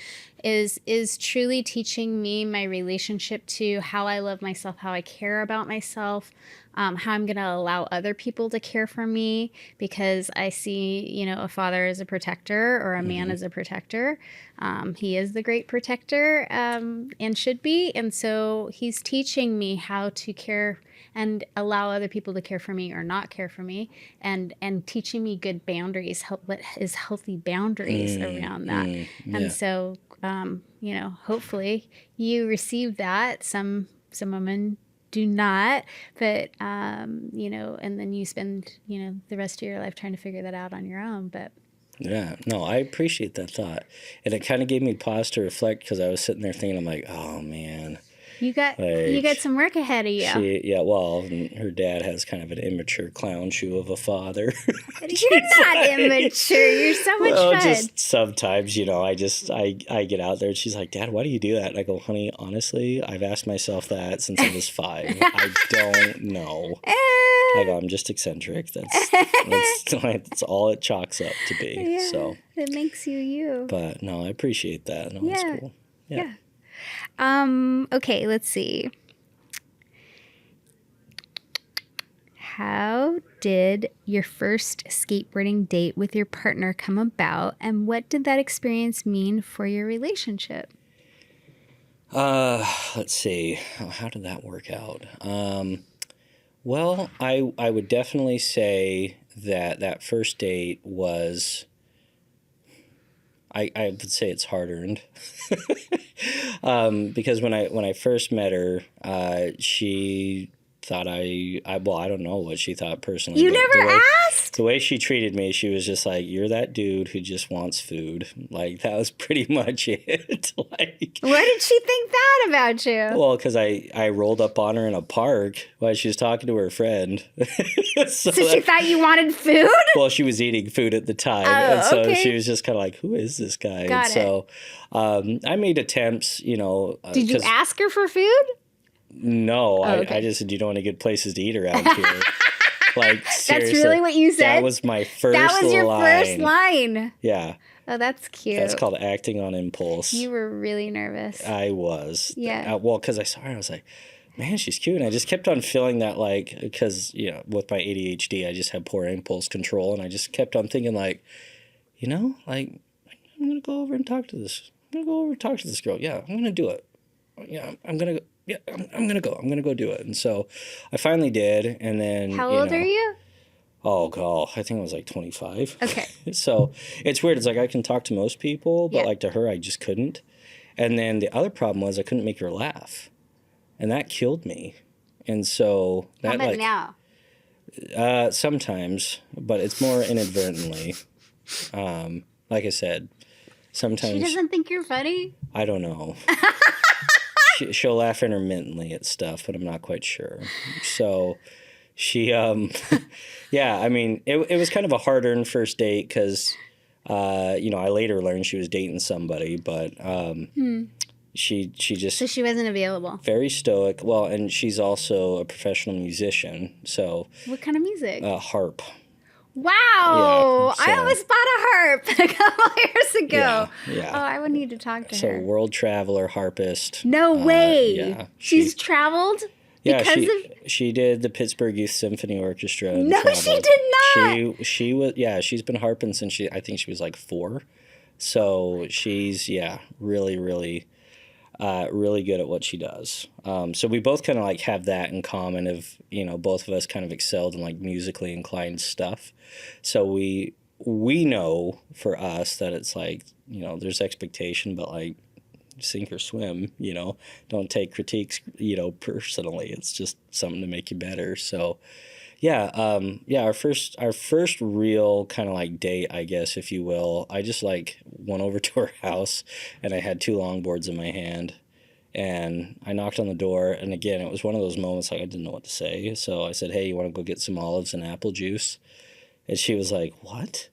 is truly teaching me my relationship to how I love myself, how I care about myself, how I'm going to allow other people to care for me, because I see, a father as a protector or a man as a protector. He is the great protector and should be. And so he's teaching me how to care and allow other people to care for me or not care for me, and teaching me good boundaries, what is healthy boundaries around that. And so, hopefully you receive that. Some women do not, but, and then you spend, the rest of your life trying to figure that out on your own. But yeah, no, I appreciate that thought. And it kind of gave me pause to reflect, because I was sitting there thinking, I'm like, oh man, you got some work ahead of you. And her dad has kind of an immature clown shoe of a father. You're not immature. You're so much fun. Just sometimes, I get out there and she's like, Dad, why do you do that? And I go, honey, honestly, I've asked myself that since I was 5. I don't know. I go, I'm just eccentric. That's all it chalks up to be. Yeah, so it makes you. But no, I appreciate that. No, it's cool. Yeah. Okay, let's see. How did your first skateboarding date with your partner come about, and what did that experience mean for your relationship? Let's see. How did that work out? Well, I would definitely say that first date was, I would say it's hard-earned. Because when I first met her, she thought I don't know what she thought personally. You never asked? The way she treated me, she was just like, you're that dude who just wants food. Like, that was pretty much it. Like, what did she think that about you? Well, because I rolled up on her in a park while she was talking to her friend. so she thought you wanted food? Well, she was eating food at the time. Oh, and so okay. she was just kind of like, who is this guy? Got and so I made attempts, Did you ask her for food? No, okay. I just said, you don't want any good places to eat around here. Like, seriously. That's really what you said? That was my first line. That was your first line? Yeah. Oh, that's cute. That's called acting on impulse. You were really nervous. I was. Yeah. Well, because I saw her, I was like, man, she's cute. And I just kept on feeling that, like, because, with my ADHD, I just have poor impulse control. And I just kept on thinking, like, I'm going to go over and talk to this. I'm going to go over and talk to this girl. Yeah, I'm going to do it. Yeah, I'm going to go. Yeah, I'm going to go. I'm going to go do it. And so I finally did. And then, how old are you? Oh, God, I think I was like 25. Okay. So it's weird. It's like I can talk to most people, but like to her, I just couldn't. And then the other problem was I couldn't make her laugh. And that killed me. And so that, how about now? Sometimes, but it's more inadvertently. Like I said, sometimes. She doesn't think you're funny? I don't know. She'll laugh intermittently at stuff, but I'm not quite sure. So she, yeah, I mean, it was kind of a hard-earned first date because, I later learned she was dating somebody, but she just... So she wasn't available? Very stoic. Well, and she's also a professional musician, so... What kind of music? Harp. Wow! Yeah, so, I almost bought a harp a couple years ago. Yeah. Oh, I would need to talk to her. So, world traveler, harpist. No way! Yeah. She's traveled? Yeah, she did the Pittsburgh Youth Symphony Orchestra. No, traveled. She did not! She was, she's been harping since I think she was like 4. So she's, really, really, really good at what she does. So we both kind of like have that in common of, both of us kind of excelled in like musically inclined stuff. So we know for us that it's like, there's expectation, but like sink or swim, don't take critiques, personally. It's just something to make you better. So our first real kind of like date, I guess, if you will, I just like went over to her house and I had 2 longboards in my hand and I knocked on the door. And again, it was one of those moments like I didn't know what to say. So I said, "Hey, you want to go get some olives and apple juice?" And she was like, "What?"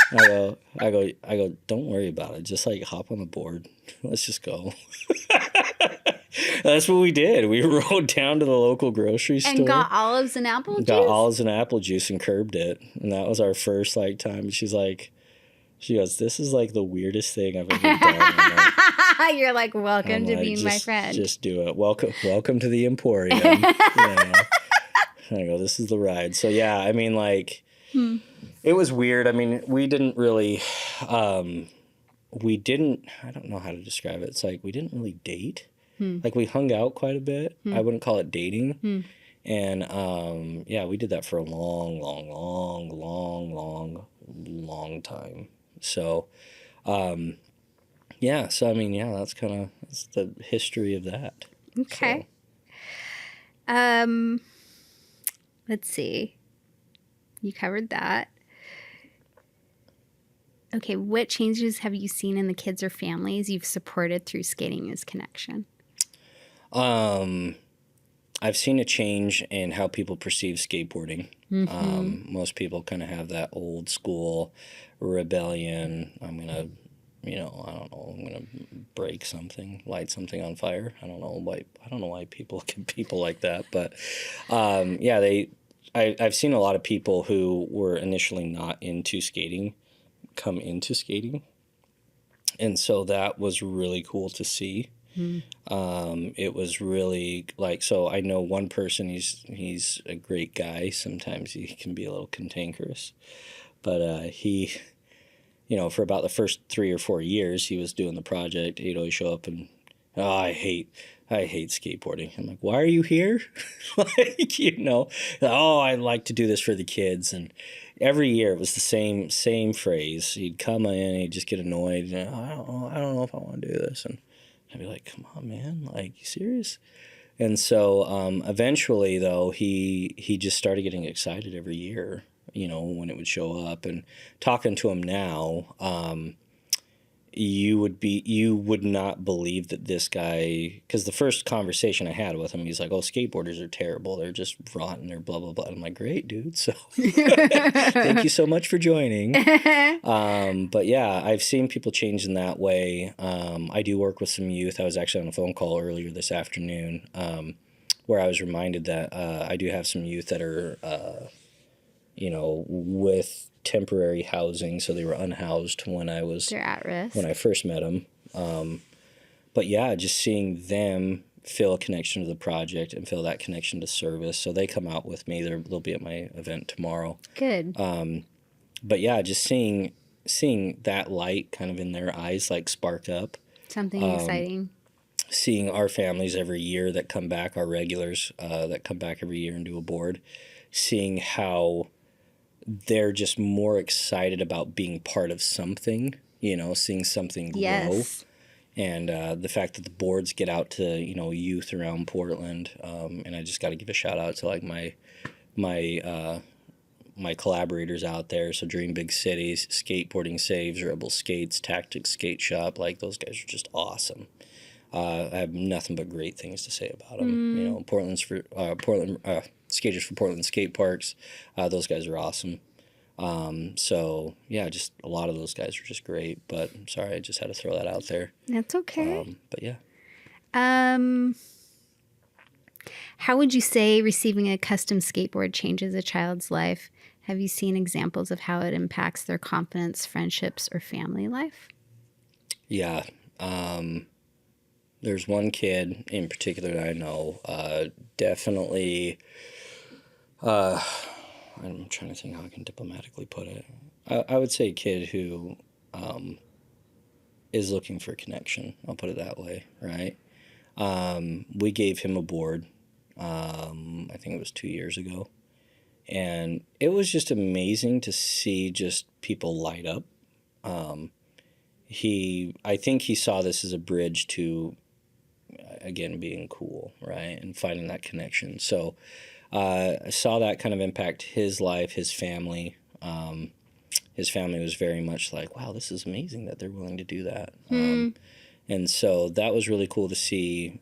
I go, "Don't worry about it. Just like hop on the board. Let's just go." That's what we did. We rode down to the local grocery store. And got olives and apple juice? Got olives and apple juice and curbed it. And that was our first like time. She goes, "This is like the weirdest thing I've ever done." You're like, welcome to being my friend. Just do it. Welcome to the Emporium. I go, "This is the ride." So yeah, I mean like, it was weird. I mean, we didn't really, I don't know how to describe it. It's like, we didn't really date. Like we hung out quite a bit. I wouldn't call it dating. And we did that for a long, long, long, long, long, long time. So, so I mean, that's the history of that. Okay. So. Let's see. You covered that. Okay, what changes have you seen in the kids or families you've supported through Skating is Connection? I've seen a change in how people perceive skateboarding. Most people kind of have that old school rebellion. I'm going to, I don't know, I'm going to break something, light something on fire. I don't know why people get people like that. But, I've seen a lot of people who were initially not into skating come into skating. And so that was really cool to see. It was really like, so I know one person, he's a great guy. Sometimes he can be a little cantankerous, but he, for about the first 3 or 4 years he was doing the project, he'd always show up and, "Oh, I hate skateboarding." I'm like, "Why are you here?" Like, "Oh, I like to do this for the kids." And every year it was the same phrase. He'd come in, he'd just get annoyed. I don't know if I want to do this. And I'd be like, "Come on, man. Like, you serious?" And so eventually, though, he just started getting excited every year, when it would show up. And talking to him now, you would not believe that this guy, because the first conversation I had with him, he's like, "Oh, skateboarders are terrible. They're just rotten. They're blah, blah, blah." And I'm like, "Great, dude. So thank you so much for joining." But yeah, I've seen people change in that way. I do work with some youth. I was actually on a phone call earlier this afternoon where I was reminded that I do have some youth that are, with temporary housing, so they were unhoused They're at risk when I first met them. But yeah, just seeing them feel a connection to the project and feel that connection to service. So they come out with me. They'll be at my event tomorrow. Good. But yeah, just seeing that light kind of in their eyes, like spark up. Something exciting. Seeing our families every year that come back, our regulars that come back every year and do a board, seeing how they're just more excited about being part of something, seeing something grow. Yes. And the fact that the boards get out to, youth around Portland. And I just got to give a shout out to like my collaborators out there. So Dream Big Cities, Skateboarding Saves, Rebel Skates, Tactics Skate Shop. Like, those guys are just awesome. I have nothing but great things to say about them. Skaters for Portland Skate Parks. Those guys are awesome. So yeah, just a lot of those guys are just great. But I'm sorry, I just had to throw that out there. That's okay. But yeah. How would you say receiving a custom skateboard changes a child's life? Have you seen examples of how it impacts their confidence, friendships, or family life? Yeah. There's one kid in particular that I know, definitely, I'm trying to think how I can diplomatically put it. I would say a kid who is looking for connection. I'll put it that way, right? We gave him a board, I think it was 2 years ago. And it was just amazing to see just people light up. I think he saw this as a bridge to, again, being cool, right? And finding that connection. So I saw that kind of impact his life, his family. His family was very much like, wow, this is amazing that they're willing to do that. And so that was really cool to see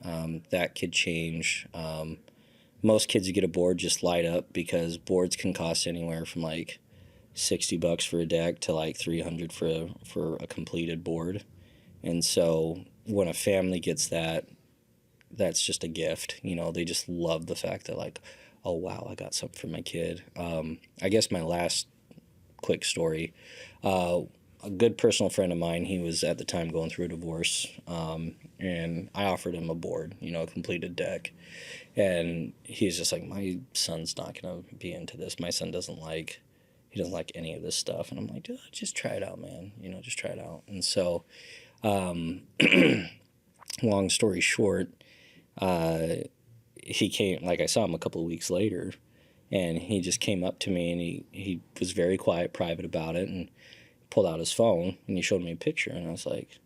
that kid change. Most kids who get a board just light up because boards can cost anywhere from like $60 for a deck to like $300 for a completed board. And so when a family gets that, that's just a gift. You know, they just love the fact that like, oh wow, I got something for my kid. I guess my last quick story, a good personal friend of mine, he was at the time going through a divorce, and I offered him a board, you know, a completed deck. And he's just like, my son's not going to be into this. My son doesn't like any of this stuff. And I'm like, just try it out, man. You know, just try it out. And so, long story short, he came, like I saw him a couple of weeks later, and he just came up to me, and he was very quiet, private about it, and pulled out his phone, and he showed me a picture, and I was like,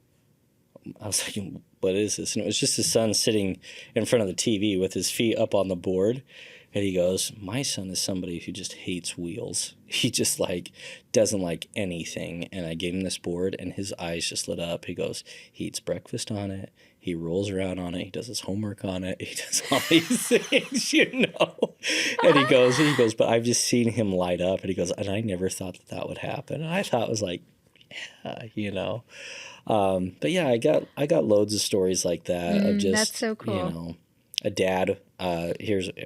what is this? And it was just his son sitting in front of the TV with his feet up on the board. And he goes, my son is somebody who just hates wheels. He just like doesn't like anything. And I gave him this board, and his eyes just lit up. He goes, he eats breakfast on it. He rolls around on it. He does his homework on it. He does all these things, you know. And he goes, but I've just seen him light up. And he goes, and I never thought that would happen. And I thought it was like, yeah, you know. But yeah, I got loads of stories like that of just, that's so cool. You know, a dad. I said that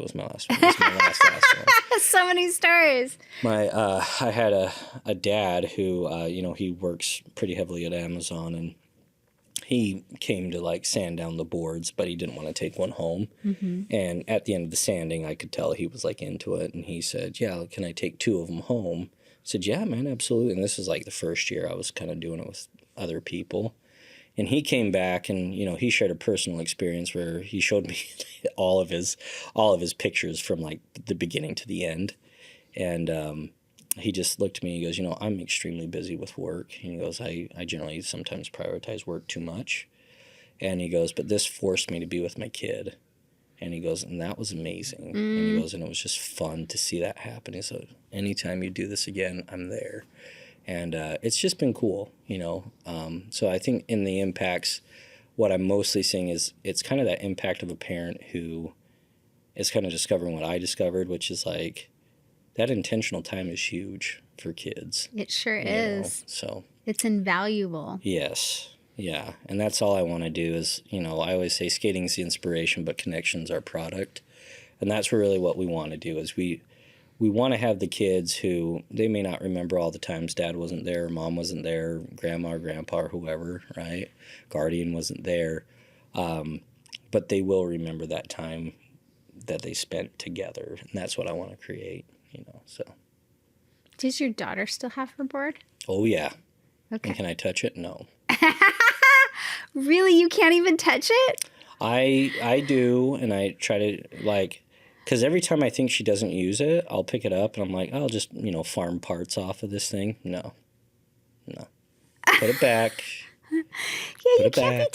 was my last one. This is my last one. So many stories. I had a dad who, you know, he works pretty heavily at Amazon, and he came to like sand down the boards, but he didn't want to take one home. Mm-hmm. And at the end of the sanding, I could tell he was like into it. And he said, yeah, can I take 2 of them home? I said, yeah, man, absolutely. And this was like the first year I was kind of doing it with other people. And he came back, and, you know, he shared a personal experience where he showed me all of his pictures from like the beginning to the end. And he just looked at me and he goes, you know, I'm extremely busy with work. And he goes, I generally sometimes prioritize work too much. And he goes, but this forced me to be with my kid. And he goes, and that was amazing. And he goes, and it was just fun to see that happen. He said, anytime you do this again, I'm there. And it's just been cool, you know. So I think in the impacts, what I'm mostly seeing is it's kind of that impact of a parent who is kind of discovering what I discovered, which is like that intentional time is huge for kids. It sure is. So it's invaluable. Yes. Yeah. And that's all I want to do is, you know, I always say skating's the inspiration, but connection's our product. And that's really what we want to do is we want to have the kids who, they may not remember all the times dad wasn't there, mom wasn't there, grandma or grandpa or whoever, right? Guardian wasn't there. But they will remember that time that they spent together. And that's what I want to create, you know, so. Does your daughter still have her board? Oh, yeah. Okay. And can I touch it? No. Really? You can't even touch it? I do, and I try to, like, because every time I think she doesn't use it, I'll pick it up, and I'm like, I'll just, you know, farm parts off of this thing. No. Put it back. Yeah, you can't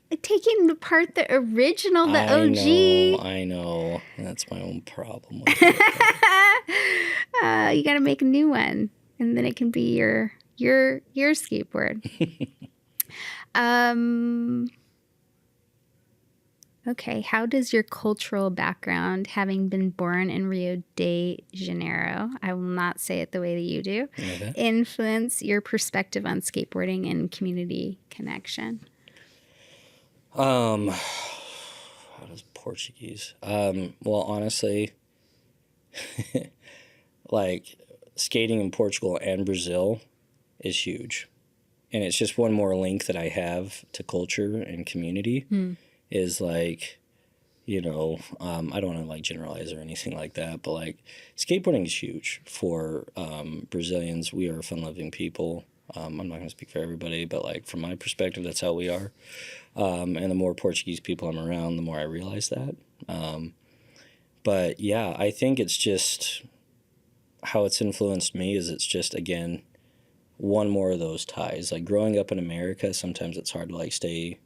be taking apart the original, the OG. I know. That's my own problem with it. You got to make a new one, and then it can be your skateboard. Okay, how does your cultural background, having been born in Rio de Janeiro, I will not say it the way that you do, influence your perspective on skateboarding and community connection? How does Portuguese? Well, honestly, like skating in Portugal and Brazil is huge. And it's just one more link that I have to culture and community. Is like, I don't want to like generalize or anything like that, but like skateboarding is huge for Brazilians. We are fun-loving people. I'm not going to speak for everybody, but like from my perspective, that's how we are. And the more Portuguese people I'm around, the more I realize that. But yeah, I think it's just how it's influenced me is it's just, again, one more of those ties. Like growing up in America, sometimes it's hard to like stay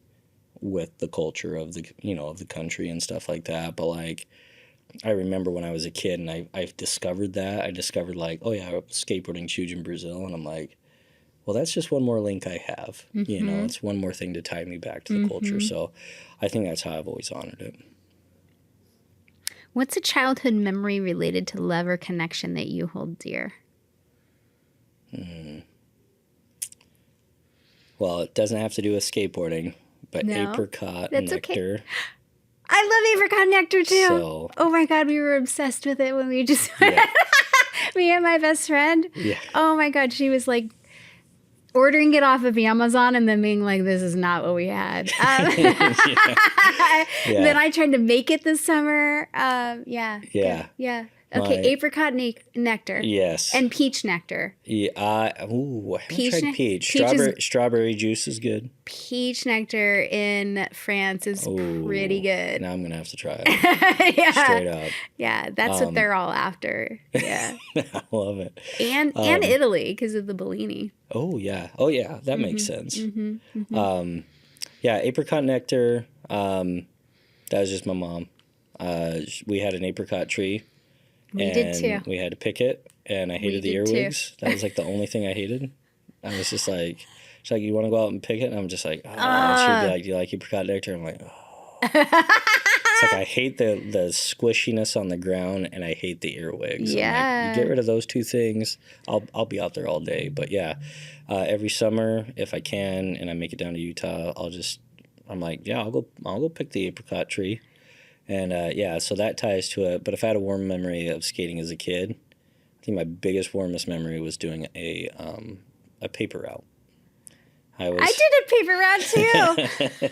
with the culture of the, of the country and stuff like that. But like, I remember when I was a kid and I discovered that. I discovered like, oh yeah, skateboarding's huge in Brazil. And I'm like, well, that's just one more link I have. It's one more thing to tie me back to the culture. So I think that's how I've always honored it. What's a childhood memory related to love or connection that you hold dear? Well, it doesn't have to do with skateboarding, but No, apricot that's nectar. Okay. I love apricot nectar too. So, oh my God, we were obsessed with it when we just yeah. me and my best friend. Yeah. Oh my God, she was like ordering it off of Amazon and then being like, this is not what we had. Then I tried to make it this summer. Yeah. Okay, apricot nectar. Yes. And peach nectar. Yeah. I haven't tried peach. Strawberry juice is good. Peach nectar in France is pretty good. Now I'm going to have to try it. Yeah. Straight up. Yeah, that's what they're all after. Yeah. I love it. And Italy because of the Bellini. Oh, yeah. That makes sense. Yeah, apricot nectar. That was just my mom. We had an apricot tree. We did too. We had to pick it, and I hated the earwigs. That was like the only thing I hated. I was just like, she's like, you want to go out and pick it? And I'm just like, oh. And she'd be like, do you like apricot nectar? I'm like, oh. It's like I hate the squishiness on the ground, and I hate the earwigs. Yeah. Like, you get rid of those two things, I'll be out there all day. But yeah, every summer if I can, and I make it down to Utah, I'm like, yeah, I'll go pick the apricot tree. And so that ties to it. But if I had a warm memory of skating as a kid, I think my biggest, warmest memory was doing a paper route. I did a paper route too.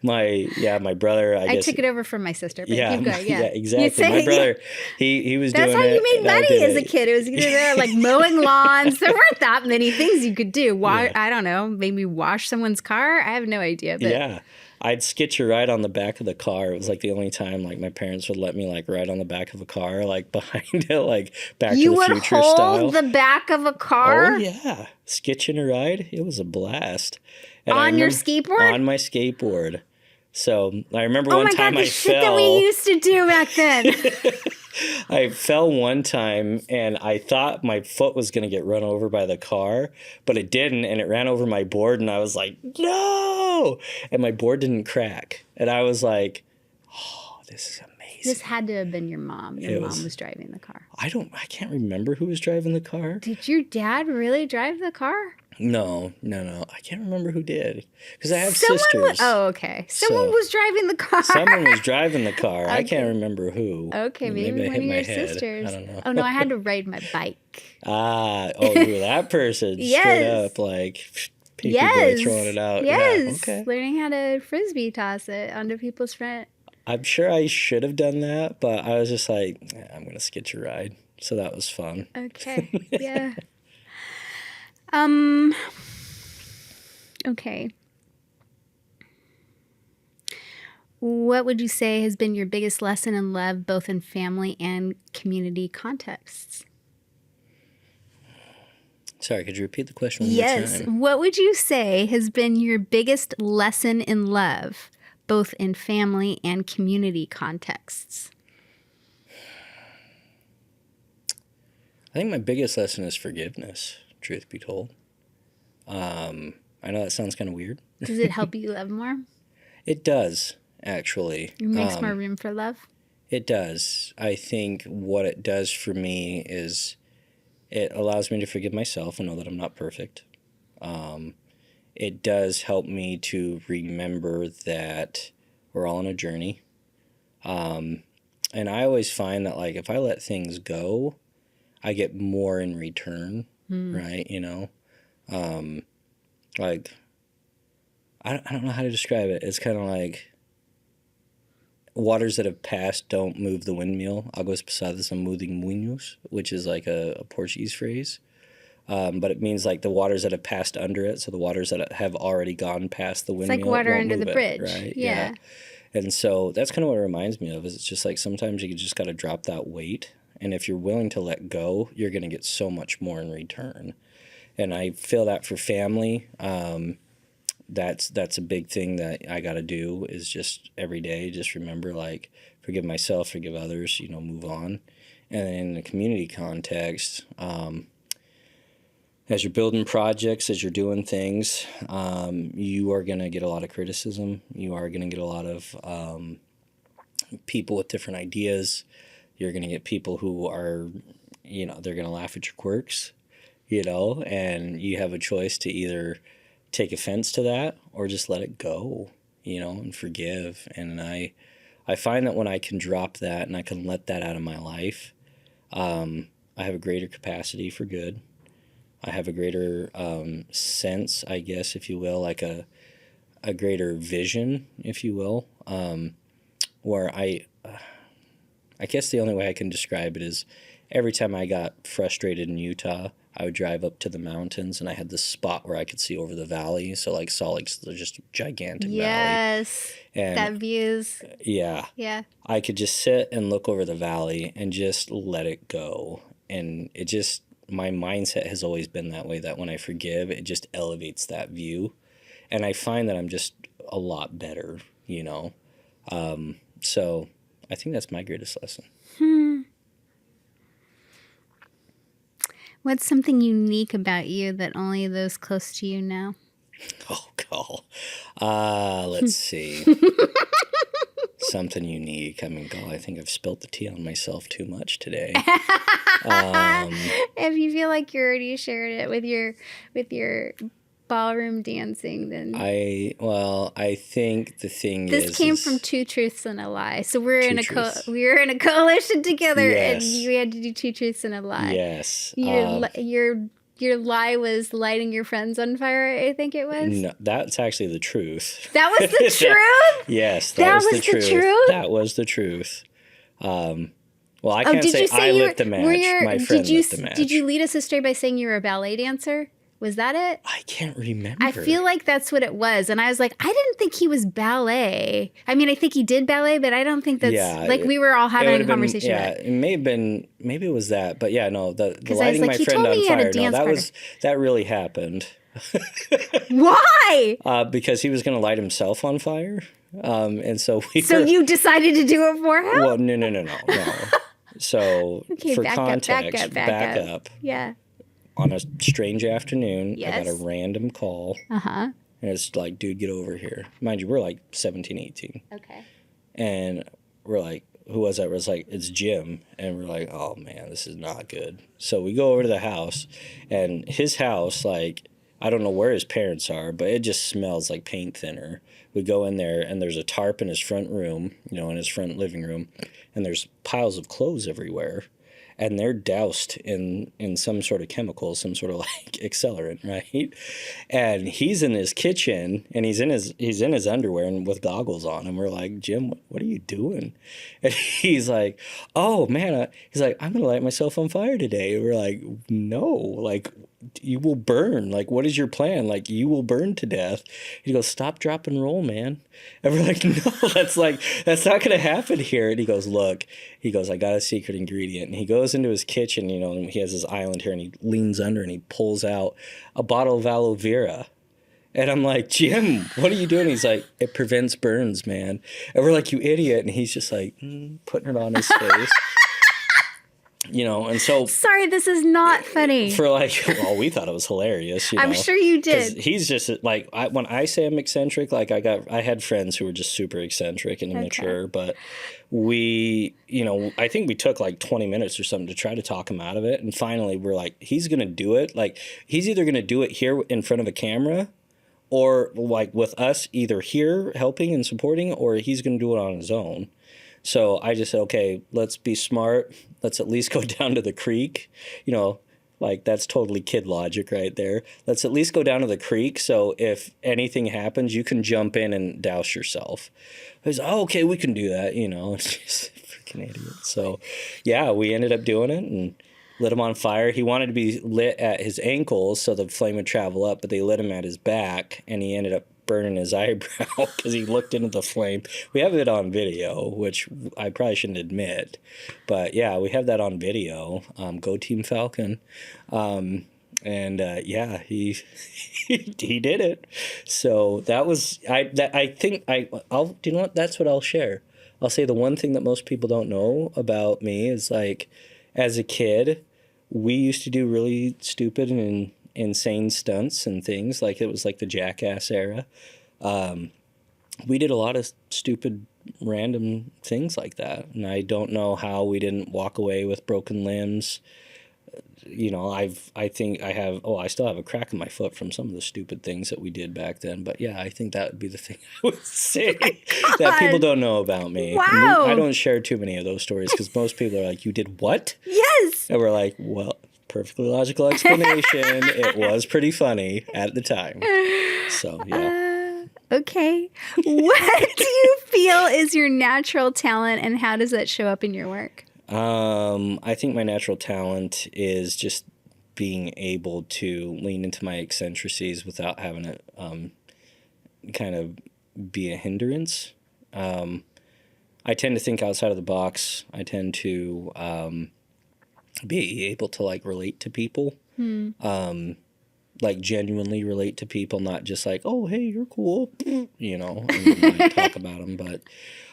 My brother. I guess took it over from my sister. But yeah, keep going. Yeah, exactly. My brother, he was doing it. That's how you made money as a kid. It was either there like mowing lawns. There weren't that many things you could do. I don't know. Maybe wash someone's car. I have no idea. But yeah. I'd sketch a ride on the back of the car. It was like the only time like my parents would let me like ride on the back of a car, like behind it, like Back to the Future style. You would hold the back of a car? Oh yeah, sketching a ride. It was a blast. And on your skateboard? On my skateboard. So I remember one time I fell. Shit that we used to do back then. I fell one time and I thought my foot was going to get run over by the car, but it didn't, and it ran over my board, and I was like, no! And my board didn't crack. And I was like, oh, this is amazing. This had to have been your mom. Your mom was driving the car. I can't remember who was driving the car. Did your dad really drive the car? No. I can't remember who did. Because I have sisters. Okay. Someone was driving the car. Someone was driving the car. Okay. I can't remember who. Okay, maybe one of your sisters. I don't know. Oh, no, I had to ride my bike. You were that person. Yes. Straight up, like, boy throwing it out. Yes. Yeah, okay. Learning how to frisbee toss it onto people's front. I'm sure I should have done that, but I was just like, I'm going to sketch a ride. So that was fun. Okay, yeah. Okay. What would you say has been your biggest lesson in love, both in family and community contexts? Sorry, could you repeat the question one more time? Yes. What would you say has been your biggest lesson in love, both in family and community contexts? I think my biggest lesson is forgiveness, truth be told. I know that sounds kind of weird. Does it help you love more? It does, actually. It makes more room for love? It does. I think what it does for me is it allows me to forgive myself and know that I'm not perfect. It does help me to remember that we're all on a journey. And I always find that, like, if I let things go, I get more in return, right? Like, I don't know how to describe it. It's kind of like, waters that have passed don't move the windmill. Águas passadas não movem moinhos, which is like a Portuguese phrase. But it means like the waters that have passed under it. So the waters that have already gone past the windmill. It's like water won't under move the it, bridge. right? Yeah. And so that's kind of what it reminds me of, is it's just like sometimes you just got to drop that weight. And if you're willing to let go, you're going to get so much more in return. And I feel that for family, that's a big thing that I got to do, is just every day, just remember, like, forgive myself, forgive others, move on. And then in the community context, as you're building projects, as you're doing things, you are going to get a lot of criticism. You are going to get a lot of people with different ideas. You're going to get people who are, they're going to laugh at your quirks, and you have a choice to either take offense to that or just let it go, and forgive. And I find that when I can drop that and I can let that out of my life, I have a greater capacity for good. I have a greater sense, I guess, if you will, like a greater vision, if you will, where I guess the only way I can describe it is every time I got frustrated in Utah, I would drive up to the mountains, and I had this spot where I could see over the valley. So like Salt Lake's just a gigantic valley. Yes, and that views. Yeah. I could just sit and look over the valley and just let it go. And it just, my mindset has always been that way, that when I forgive, it just elevates that view. And I find that I'm just a lot better, So I think that's my greatest lesson. What's something unique about you that only those close to you know? Oh, God. Let's see. Something unique. I mean, God, I think I've spilt the tea on myself too much today. If you feel like you already shared it with your ballroom dancing, then I think the thing this came from Two Truths and a Lie. So we were in a coalition together, Yes. and you had to do Two Truths and a Lie. Yes. Your lie was lighting your friends on fire, I think it was. No, that's actually the truth. That was the truth? Yes, that was the truth. Truth? That was the truth. Well, I can't say I lit the match. My friend lit the match. Did you lead us astray by saying you were a ballet dancer? Was that it? I can't remember. I feel like that's what it was. And I was like, I didn't think he was ballet. I mean, I think he did ballet, but I don't think that's we were all having a conversation about it. It may have been, maybe it was that, but yeah, no, the lighting like, my he friend told me on he had a fire, no, dance that really happened. Why? Because he was going to light himself on fire. And so you decided to do it for him? Well, no. So okay, for context, back up. Yeah. On a strange afternoon, Yes. I got a random call. Uh-huh. And it's like, dude, get over here. Mind you, we're like 17, 18. Okay. And we're like, who was that? It was like, it's Jim. And we're like, oh, man, this is not good. So we go over to the house. And his house, like, I don't know where his parents are, but it just smells like paint thinner. We go in there, and there's a tarp in his front room, in his front living room. And there's piles of clothes everywhere. And they're doused in some sort of chemical, some sort of like accelerant, right? And he's in his kitchen, and he's in his underwear and with goggles on. And we're like, Jim, what are you doing? And he's like, oh man, he's like, I'm gonna light myself on fire today. And we're like, no, like you will burn. Like, what is your plan? Like, you will burn to death. He goes, stop, drop, and roll, man. And we're like, no, that's not going to happen here. And he goes, look, I got a secret ingredient. And he goes into his kitchen, and he has his island here, and he leans under and he pulls out a bottle of aloe vera. And I'm like, Jim, what are you doing? He's like, it prevents burns, man. And we're like, you idiot. And he's just like, putting it on his face. And so... Sorry, this is not funny. For we thought it was hilarious. I'm sure you did. He's just like, when I say I'm eccentric, like I had friends who were just super eccentric and immature, but we, I think we took like 20 minutes or something to try to talk him out of it. And finally we're like, he's going to do it. Like, he's either going to do it here in front of a camera or like with us either here helping and supporting, or he's going to do it on his own. So I just said, okay, let's be smart. Let's at least go down to the creek, Like, that's totally kid logic right there. Let's at least go down to the creek, so if anything happens, you can jump in and douse yourself. I was, oh, okay, we can do that, you know. It's just freaking idiot. So, yeah, we ended up doing it and lit him on fire. He wanted to be lit at his ankles so the flame would travel up, but they lit him at his back, and he ended up burning his eyebrow because he looked into the flame. We have it on video, which I probably shouldn't admit, but yeah, we have that on video. Go Team Falcon. Yeah, he he did it. So that was I think I'll do you know what, that's what I'll share. I'll say the one thing that most people don't know about me is, like, as a kid, we used to do really stupid and insane stunts and things. Like, it was like the Jackass era. We did a lot of stupid, random things like that. And I don't know how we didn't walk away with broken limbs. You know, I still have a crack in my foot from some of the stupid things that we did back then. But yeah, I think that would be the thing I would say that people don't know about me. Wow. I don't share too many of those stories because most people are like, you did what? Yes. And we're like, well, perfectly logical explanation. It was pretty funny at the time. So, yeah. Okay. What do you feel is your natural talent, and how does that show up in your work? I think my natural talent is just being able to lean into my eccentricities without having it kind of be a hindrance. I tend to think outside of the box. I tend to be able to, like, relate to people. Like, genuinely relate to people, not just like, oh, hey, you're cool, you know, and like, talk about them. But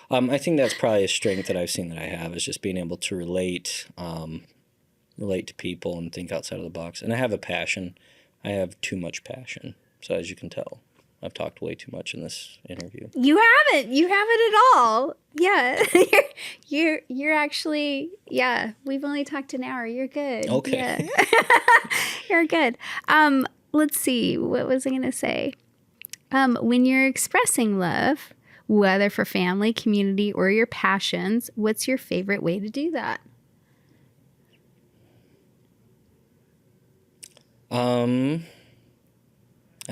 I think that's probably a strength that I've seen that I have, is just being able to relate to people and think outside of the box. And I have a passion. I have too much passion. So as you can tell, I've talked way too much in this interview. You haven't at all. Yeah. you're actually, yeah, we've only talked an hour. You're good. Okay. Yeah. You're good. Let's see. What was I going to say? When you're expressing love, whether for family, community, or your passions, what's your favorite way to do that? I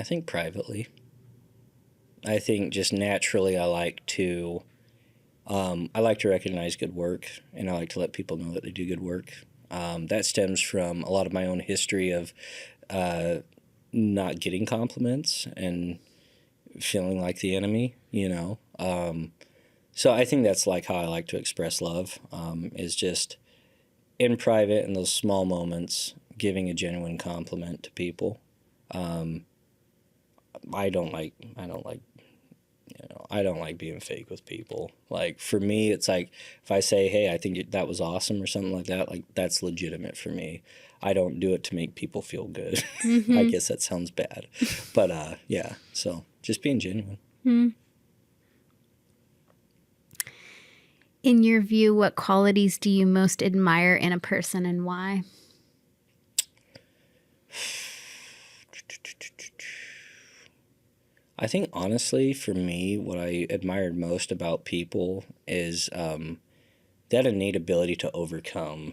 think privately. I think just naturally I like to recognize good work, and I like to let people know that they do good work. That stems from a lot of my own history of not getting compliments and feeling like the enemy, you know. So I think that's like how I like to express love, is just in private, in those small moments, giving a genuine compliment to people. I don't like being fake with people. Like, for me, it's like, if I say, hey, I think that was awesome or something like that, like, that's legitimate for me. I don't do it to make people feel good. Mm-hmm. I guess that sounds bad. But, yeah, so just being genuine. Mm-hmm. In your view, what qualities do you most admire in a person, and why? I think, honestly, for me, what I admired most about people is they had an innate ability to overcome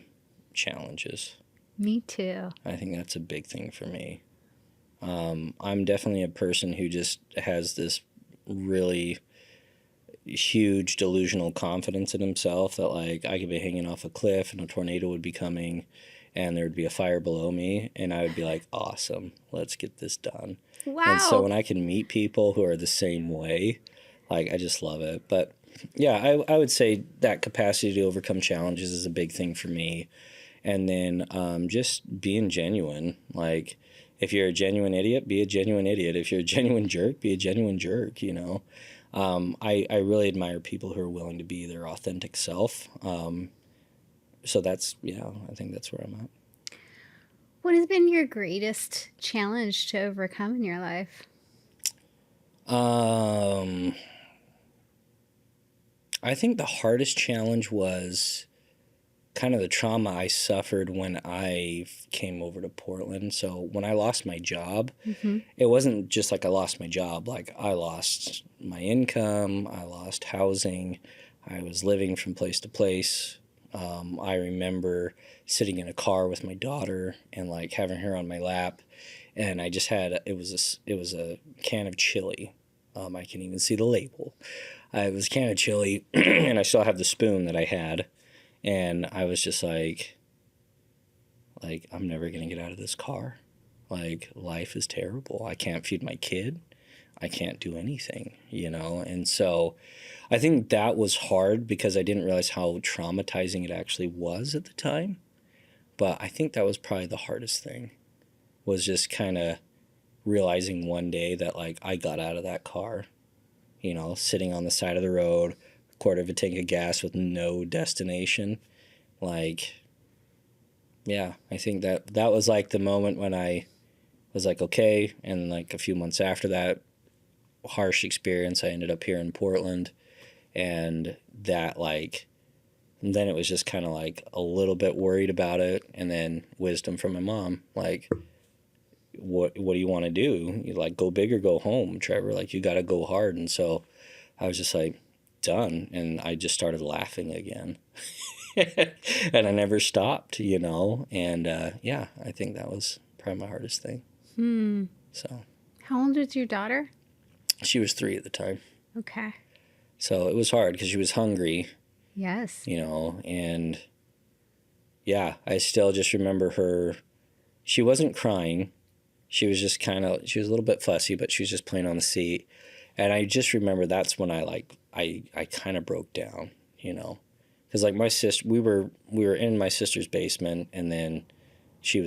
challenges. Me too. I think that's a big thing for me. I'm definitely a person who just has this really huge delusional confidence in himself that, like, I could be hanging off a cliff and a tornado would be coming and there would be a fire below me, and I would be like, awesome, let's get this done. Wow. And so when I can meet people who are the same way, like, I just love it. But yeah, I would say that capacity to overcome challenges is a big thing for me. And then just being genuine. Like, if you're a genuine idiot, be a genuine idiot. If you're a genuine jerk, be a genuine jerk, you know. I really admire people who are willing to be their authentic self. So that's, yeah, I think that's where I'm at. What has been your greatest challenge to overcome in your life? I think the hardest challenge was kind of the trauma I suffered when I came over to Portland. So when I lost my job, mm-hmm. It wasn't just like I lost my job. Like, I lost my income, I lost housing, I was living from place to place I remember sitting in a car with my daughter and like having her on my lap, and I just had it was a can of chili. I can even see the label. It was a can of chili, and I still have the spoon that I had, and I was just like I'm never gonna get out of this car. Like, life is terrible. I can't feed my kid. I can't do anything, you know? And so I think that was hard because I didn't realize how traumatizing it actually was at the time. But I think that was probably the hardest thing, was just kind of realizing one day that, like, I got out of that car, you know, sitting on the side of the road, a quarter of a tank of gas with no destination. Like, yeah, I think that was like the moment when I was like, okay. And like a few months after that harsh experience, I ended up here in Portland, and that like, and then it was just kind of like a little bit worried about it, and then wisdom from my mom, like, what do you want to do? You like, go big or go home, Trevor. Like, you got to go hard. And so I was just like, done, and I just started laughing again. And I never stopped, you know. And yeah, I think that was probably my hardest thing. So How old was your daughter? she was 3 at the time. Okay. So it was hard because she was hungry, Yes. you know, and yeah, I still just remember her. She wasn't crying. She was just she was a little bit fussy, but she was just playing on the seat. And I just remember that's when I kind of broke down, you know, because like my sister, we were in my sister's basement, and then she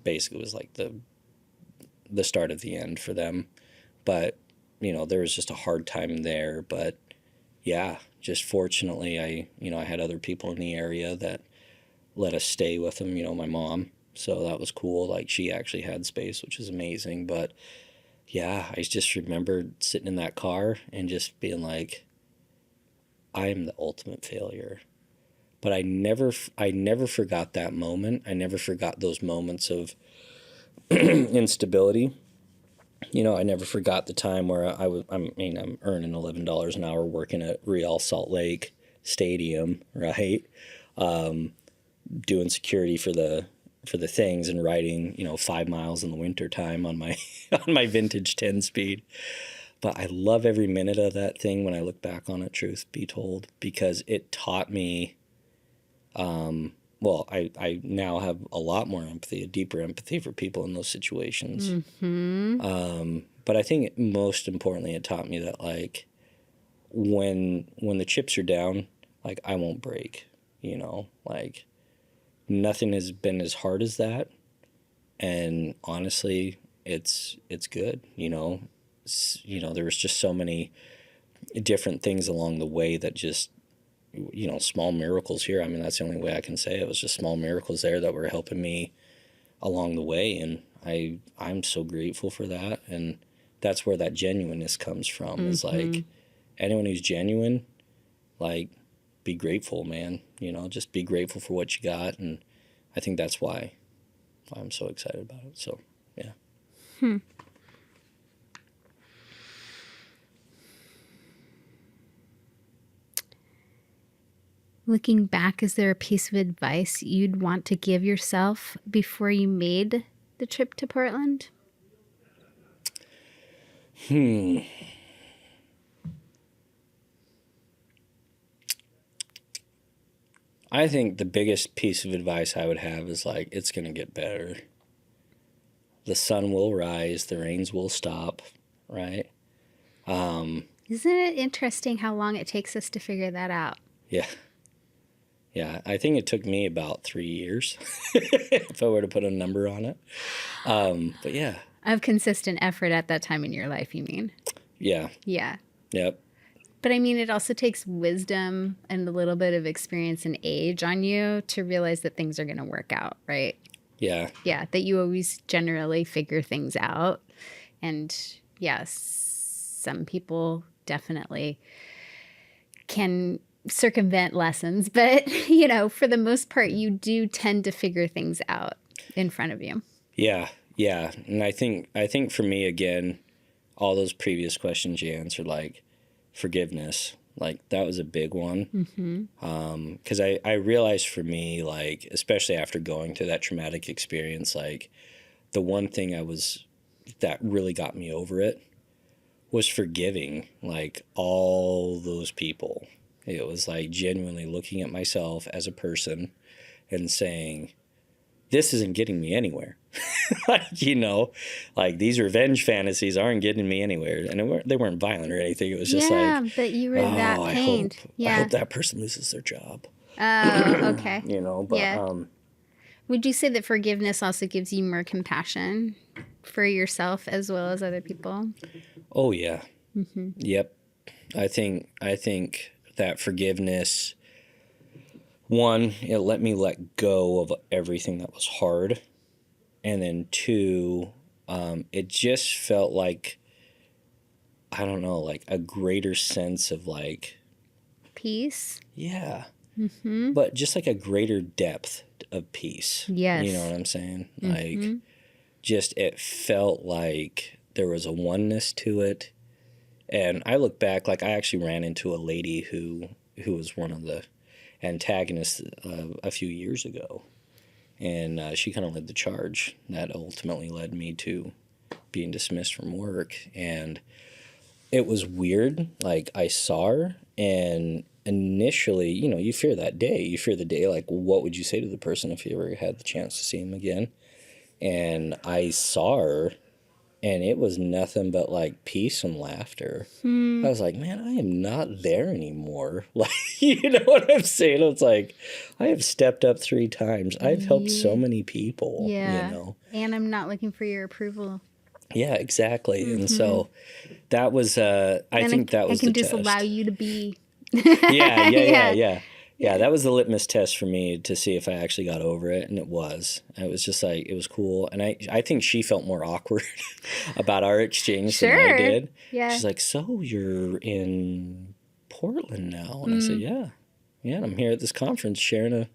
basically was like the start of the end for them. But, you know, there was just a hard time there. But yeah, just fortunately, I had other people in the area that let us stay with them, you know, my mom. So that was cool. Like, she actually had space, which is amazing. But yeah, I just remembered sitting in that car and just being like, I am the ultimate failure. But I never forgot that moment. I never forgot those moments of instability. You know, I never forgot the time where I'm earning $11 an hour working at Real Salt Lake Stadium, right? Doing security for the things and riding, 5 miles in the winter time on my on my vintage 10 speed. But I love every minute of that thing when I look back on it, truth be told, because it taught me. Well, I now have a lot more empathy, a deeper empathy for people in those situations. Mm-hmm. But I think most importantly, it taught me that, like, when the chips are down, like, I won't break, like, nothing has been as hard as that. And honestly, it's good, there was just so many different things along the way that just, small miracles here. I mean, that's the only way I can say it. It was just small miracles there that were helping me along the way. And I'm so grateful for that. And that's where that genuineness comes from. Mm-hmm. Is like, anyone who's genuine, like, be grateful, man. Just be grateful for what you got. And I think that's why I'm so excited about it. So, yeah. Looking back, is there a piece of advice you'd want to give yourself before you made the trip to Portland? I think the biggest piece of advice I would have is, like, it's going to get better. The sun will rise, the rains will stop, right? Isn't it interesting how long it takes us to figure that out? Yeah. Yeah, I think it took me about 3 years, if I were to put a number on it. But yeah. Of consistent effort at that time in your life, you mean? Yeah. Yeah. Yep. But I mean, it also takes wisdom and a little bit of experience and age on you to realize that things are going to work out, right? Yeah. Yeah, that you always generally figure things out. And yes, some people definitely can circumvent lessons, but for the most part, you do tend to figure things out in front of you. Yeah. And I think for me, again, all those previous questions you answered, like forgiveness, Like that was a big one. Mm-hmm. 'Cause I realized for me, like, especially after going through that traumatic experience, like the one thing that really got me over it was forgiving like all those people. It was like genuinely looking at myself as a person and saying, this isn't getting me anywhere. Like, you know, like these revenge fantasies aren't getting me anywhere. And they weren't violent or anything. It was just Yeah, like, but you were that oh, pained. I Yeah. hope that person loses their job. Oh, okay. You know, but Yeah. Would you say that forgiveness also gives you more compassion for yourself as well as other people? oh yeah. Mm-hmm. Yep. I think that forgiveness, one, it let me let go of everything that was hard. And then two, it just felt like, I don't know, like a greater sense of like, Peace. yeah, Mm-hmm. but just like a greater depth of peace. Yes. You know what I'm saying? Mm-hmm. Like, just it felt like there was a oneness to it. And I look back, like I actually ran into a lady who was one of the antagonists a few years ago. And she kind of led the charge that ultimately led me to being dismissed from work. And it was weird. Like I saw her, and initially, you know, you fear that day. You fear the day, like, what would you say to the person if you ever had the chance to see him again? And I saw her, and it was nothing but like peace and laughter. I was like, man, I am not there anymore. Like, you know what I'm saying? It's like, I have stepped up 3 times. I've helped so many people, Yeah. you know? And I'm not looking for your approval. Yeah, exactly. And so that was, I think that was I can the just test. allow you to be. Yeah, that was the litmus test for me to see if I actually got over it, and it was. It was just like, it was cool. And I think she felt more awkward about our exchange than I did. Yeah. She's like, so you're in Portland now? And I said, yeah. Yeah, and I'm here at this conference sharing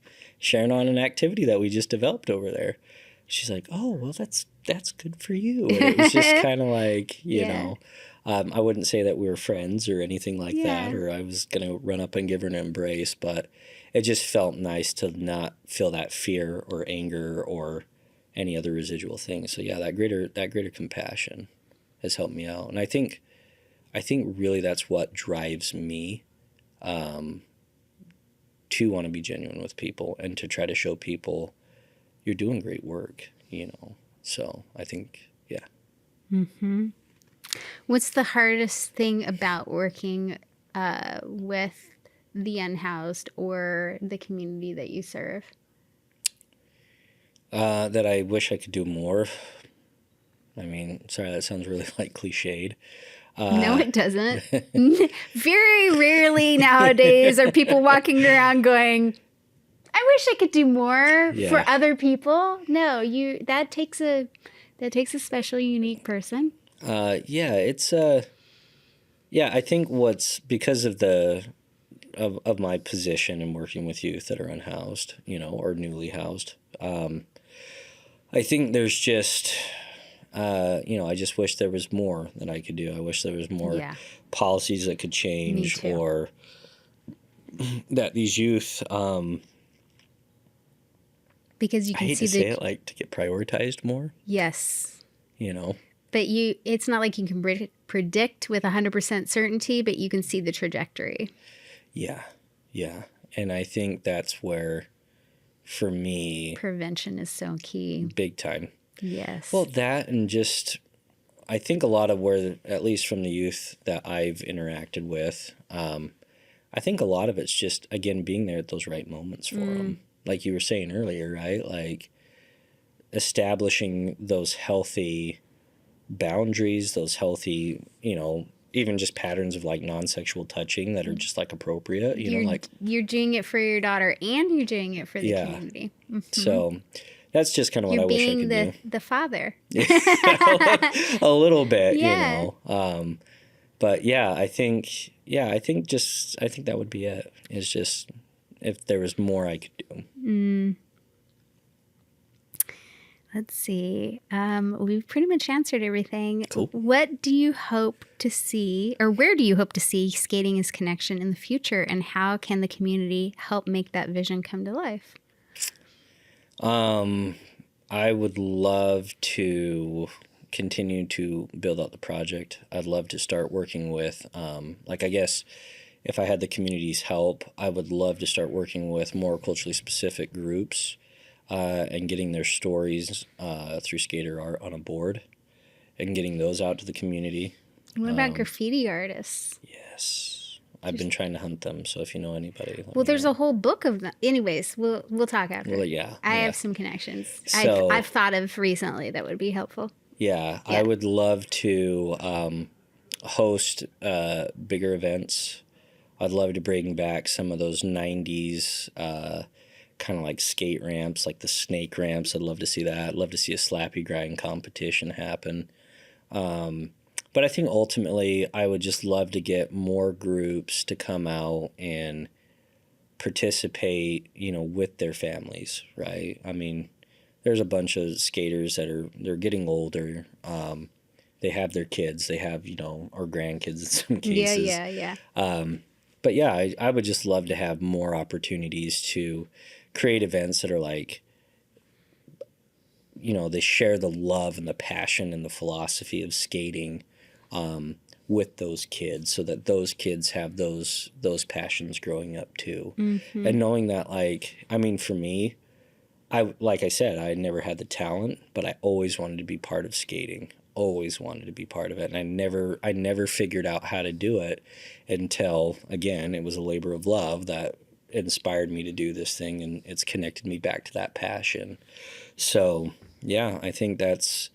on an activity that we just developed over there. She's like, oh, well, that's good for you. And it was just kind of like, you know, I wouldn't say that we were friends or anything like that, or I was going to run up and give her an embrace, but it just felt nice to not feel that fear or anger or any other residual thing. So yeah, that greater compassion has helped me out. And I think really that's what drives me to want to be genuine with people and to try to show people you're doing great work, you know. So I think, yeah. Mm-hmm. What's the hardest thing about working with the unhoused or the community that you serve? That I wish I could do more. I mean, sorry, that sounds really like cliched. No, it doesn't. Very rarely nowadays are people walking around going, I wish I could do more for other people. No, that takes a special, unique person. It's I think what's because of of my position in working with youth that are unhoused, you know, or newly housed. I think there's just you know, I just wish there was more that I could do. I wish there was more policies that could change, or that these youth because you can I hate see to say it, like, to get prioritized more. Yes. You know. But it's not like you can predict with 100% certainty, but you can see the trajectory. Yeah. Yeah. And I think that's where, for me, prevention is so key. Big time. Yes. Well, that, and just, I think a lot of where, at least from the youth that I've interacted with, I think a lot of it's just, again, being there at those right moments for them. Like you were saying earlier, right? Like establishing those healthy boundaries, those healthy, you know, even just patterns of like non-sexual touching that are just like appropriate, you know, like you're doing it for your daughter and you're doing it for the community. Mm-hmm. So that's just kind of what I wish I could do. You're being the father. A little bit, you know. But yeah, I think that would be it. It's just if there was more I could do. Let's see. We've pretty much answered everything. Cool. What do you hope to see, or where do you hope to see Skating as Connection in the future, and how can the community help make that vision come to life? I would love to continue to build out the project. I'd love to start working with, I guess, if I had the community's help, I would love to start working with more culturally specific groups and getting their stories through skater art on a board and getting those out to the community. What about graffiti artists? Yes. I've been trying to hunt them, so if you know anybody. Well, there's a whole book of them. Anyways, we'll talk after. Well, yeah. I have some connections So, I've thought of recently that would be helpful. Yeah, I would love to host bigger events. I'd love to bring back some of those 90s kind of like skate ramps, like the snake ramps. I'd love to see that. I'd love to see a slappy grind competition happen. But I think ultimately I would just love to get more groups to come out and participate, with their families, right? I mean, there's a bunch of skaters they're getting older. They have their kids. They have, our grandkids in some cases. Yeah. But yeah, I would just love to have more opportunities to create events that are like, they share the love and the passion and the philosophy of skating with those kids, so that those kids have those passions growing up too. Mm-hmm. And knowing that, for me, like I said, I never had the talent, but I always wanted to be part of skating. Always wanted to be part of it, and I never figured out how to do it until, again, it was a labor of love that inspired me to do this thing, and it's connected me back to that passion. So yeah, I think that's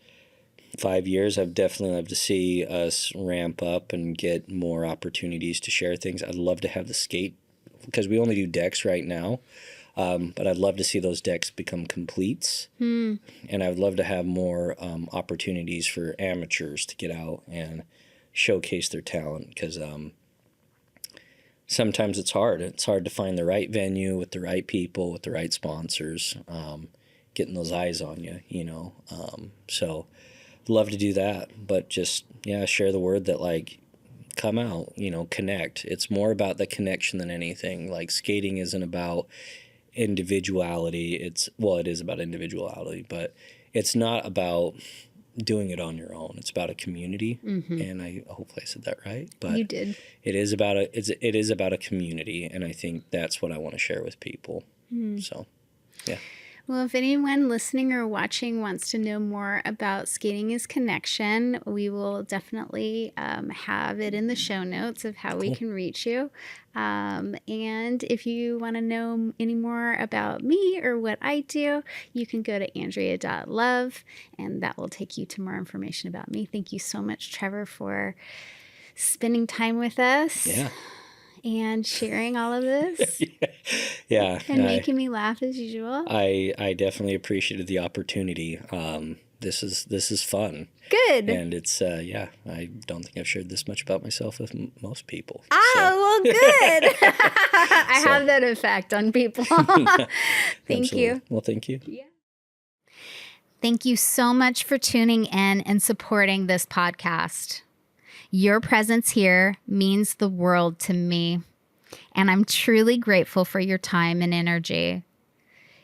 5 years. I've definitely loved to see us ramp up and get more opportunities to share things. I'd love to have the skate, because we only do decks right now. But I'd love to see those decks become completes. And I would love to have more opportunities for amateurs to get out and showcase their talent, because sometimes it's hard. It's hard to find the right venue with the right people, with the right sponsors, getting those eyes on you, So I'd love to do that, but just, share the word that, come out, connect. It's more about the connection than anything. Skating isn't about individuality. It is about individuality, but it's not about doing it on your own. It's about a community. Mm-hmm. And hopefully I said that right, but you did. It is about a community, and I think that's what I want to share with people. So yeah. Well, if anyone listening or watching wants to know more about Skating as Connection, we will definitely have it in the show notes of how we can reach you. And if you want to know any more about me or what I do, you can go to andrea.love, and that will take you to more information about me. Thank you so much, Trevor, for spending time with us. Yeah. And sharing all of this. Yeah. And making me laugh as usual. I definitely appreciated the opportunity. This is fun. Good. And it's, I don't think I've shared this much about myself with most people. Well, good. I have that effect on people. Thank you. Well, thank you. Yeah. Thank you so much for tuning in and supporting this podcast. Your presence here means the world to me, and I'm truly grateful for your time and energy.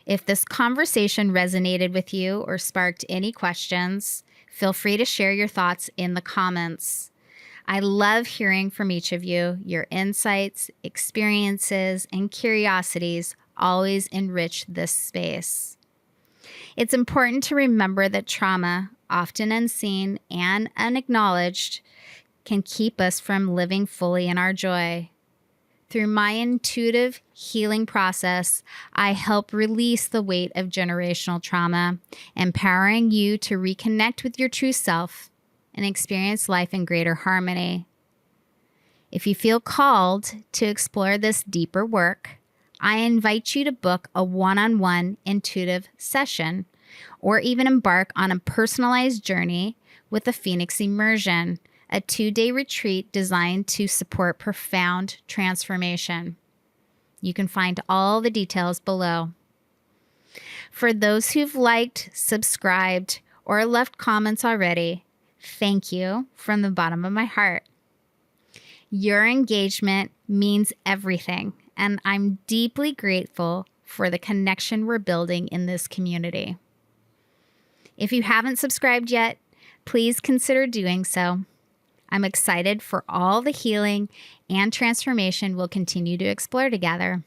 If this conversation resonated with you or sparked any questions, feel free to share your thoughts in the comments. I love hearing from each of you. Your insights, experiences, and curiosities always enrich this space. It's important to remember that trauma, often unseen and unacknowledged, can keep us from living fully in our joy. Through my intuitive healing process, I help release the weight of generational trauma, empowering you to reconnect with your true self and experience life in greater harmony. If you feel called to explore this deeper work, I invite you to book a one-on-one intuitive session, or even embark on a personalized journey with a Phoenix Immersion, a 2-day retreat designed to support profound transformation. You can find all the details below. For those who've liked, subscribed, or left comments already, thank you from the bottom of my heart. Your engagement means everything, and I'm deeply grateful for the connection we're building in this community. If you haven't subscribed yet, please consider doing so. I'm excited for all the healing and transformation we'll continue to explore together.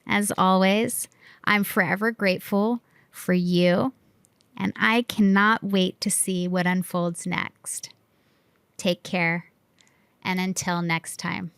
As always, I'm forever grateful for you, and I cannot wait to see what unfolds next. Take care, and until next time.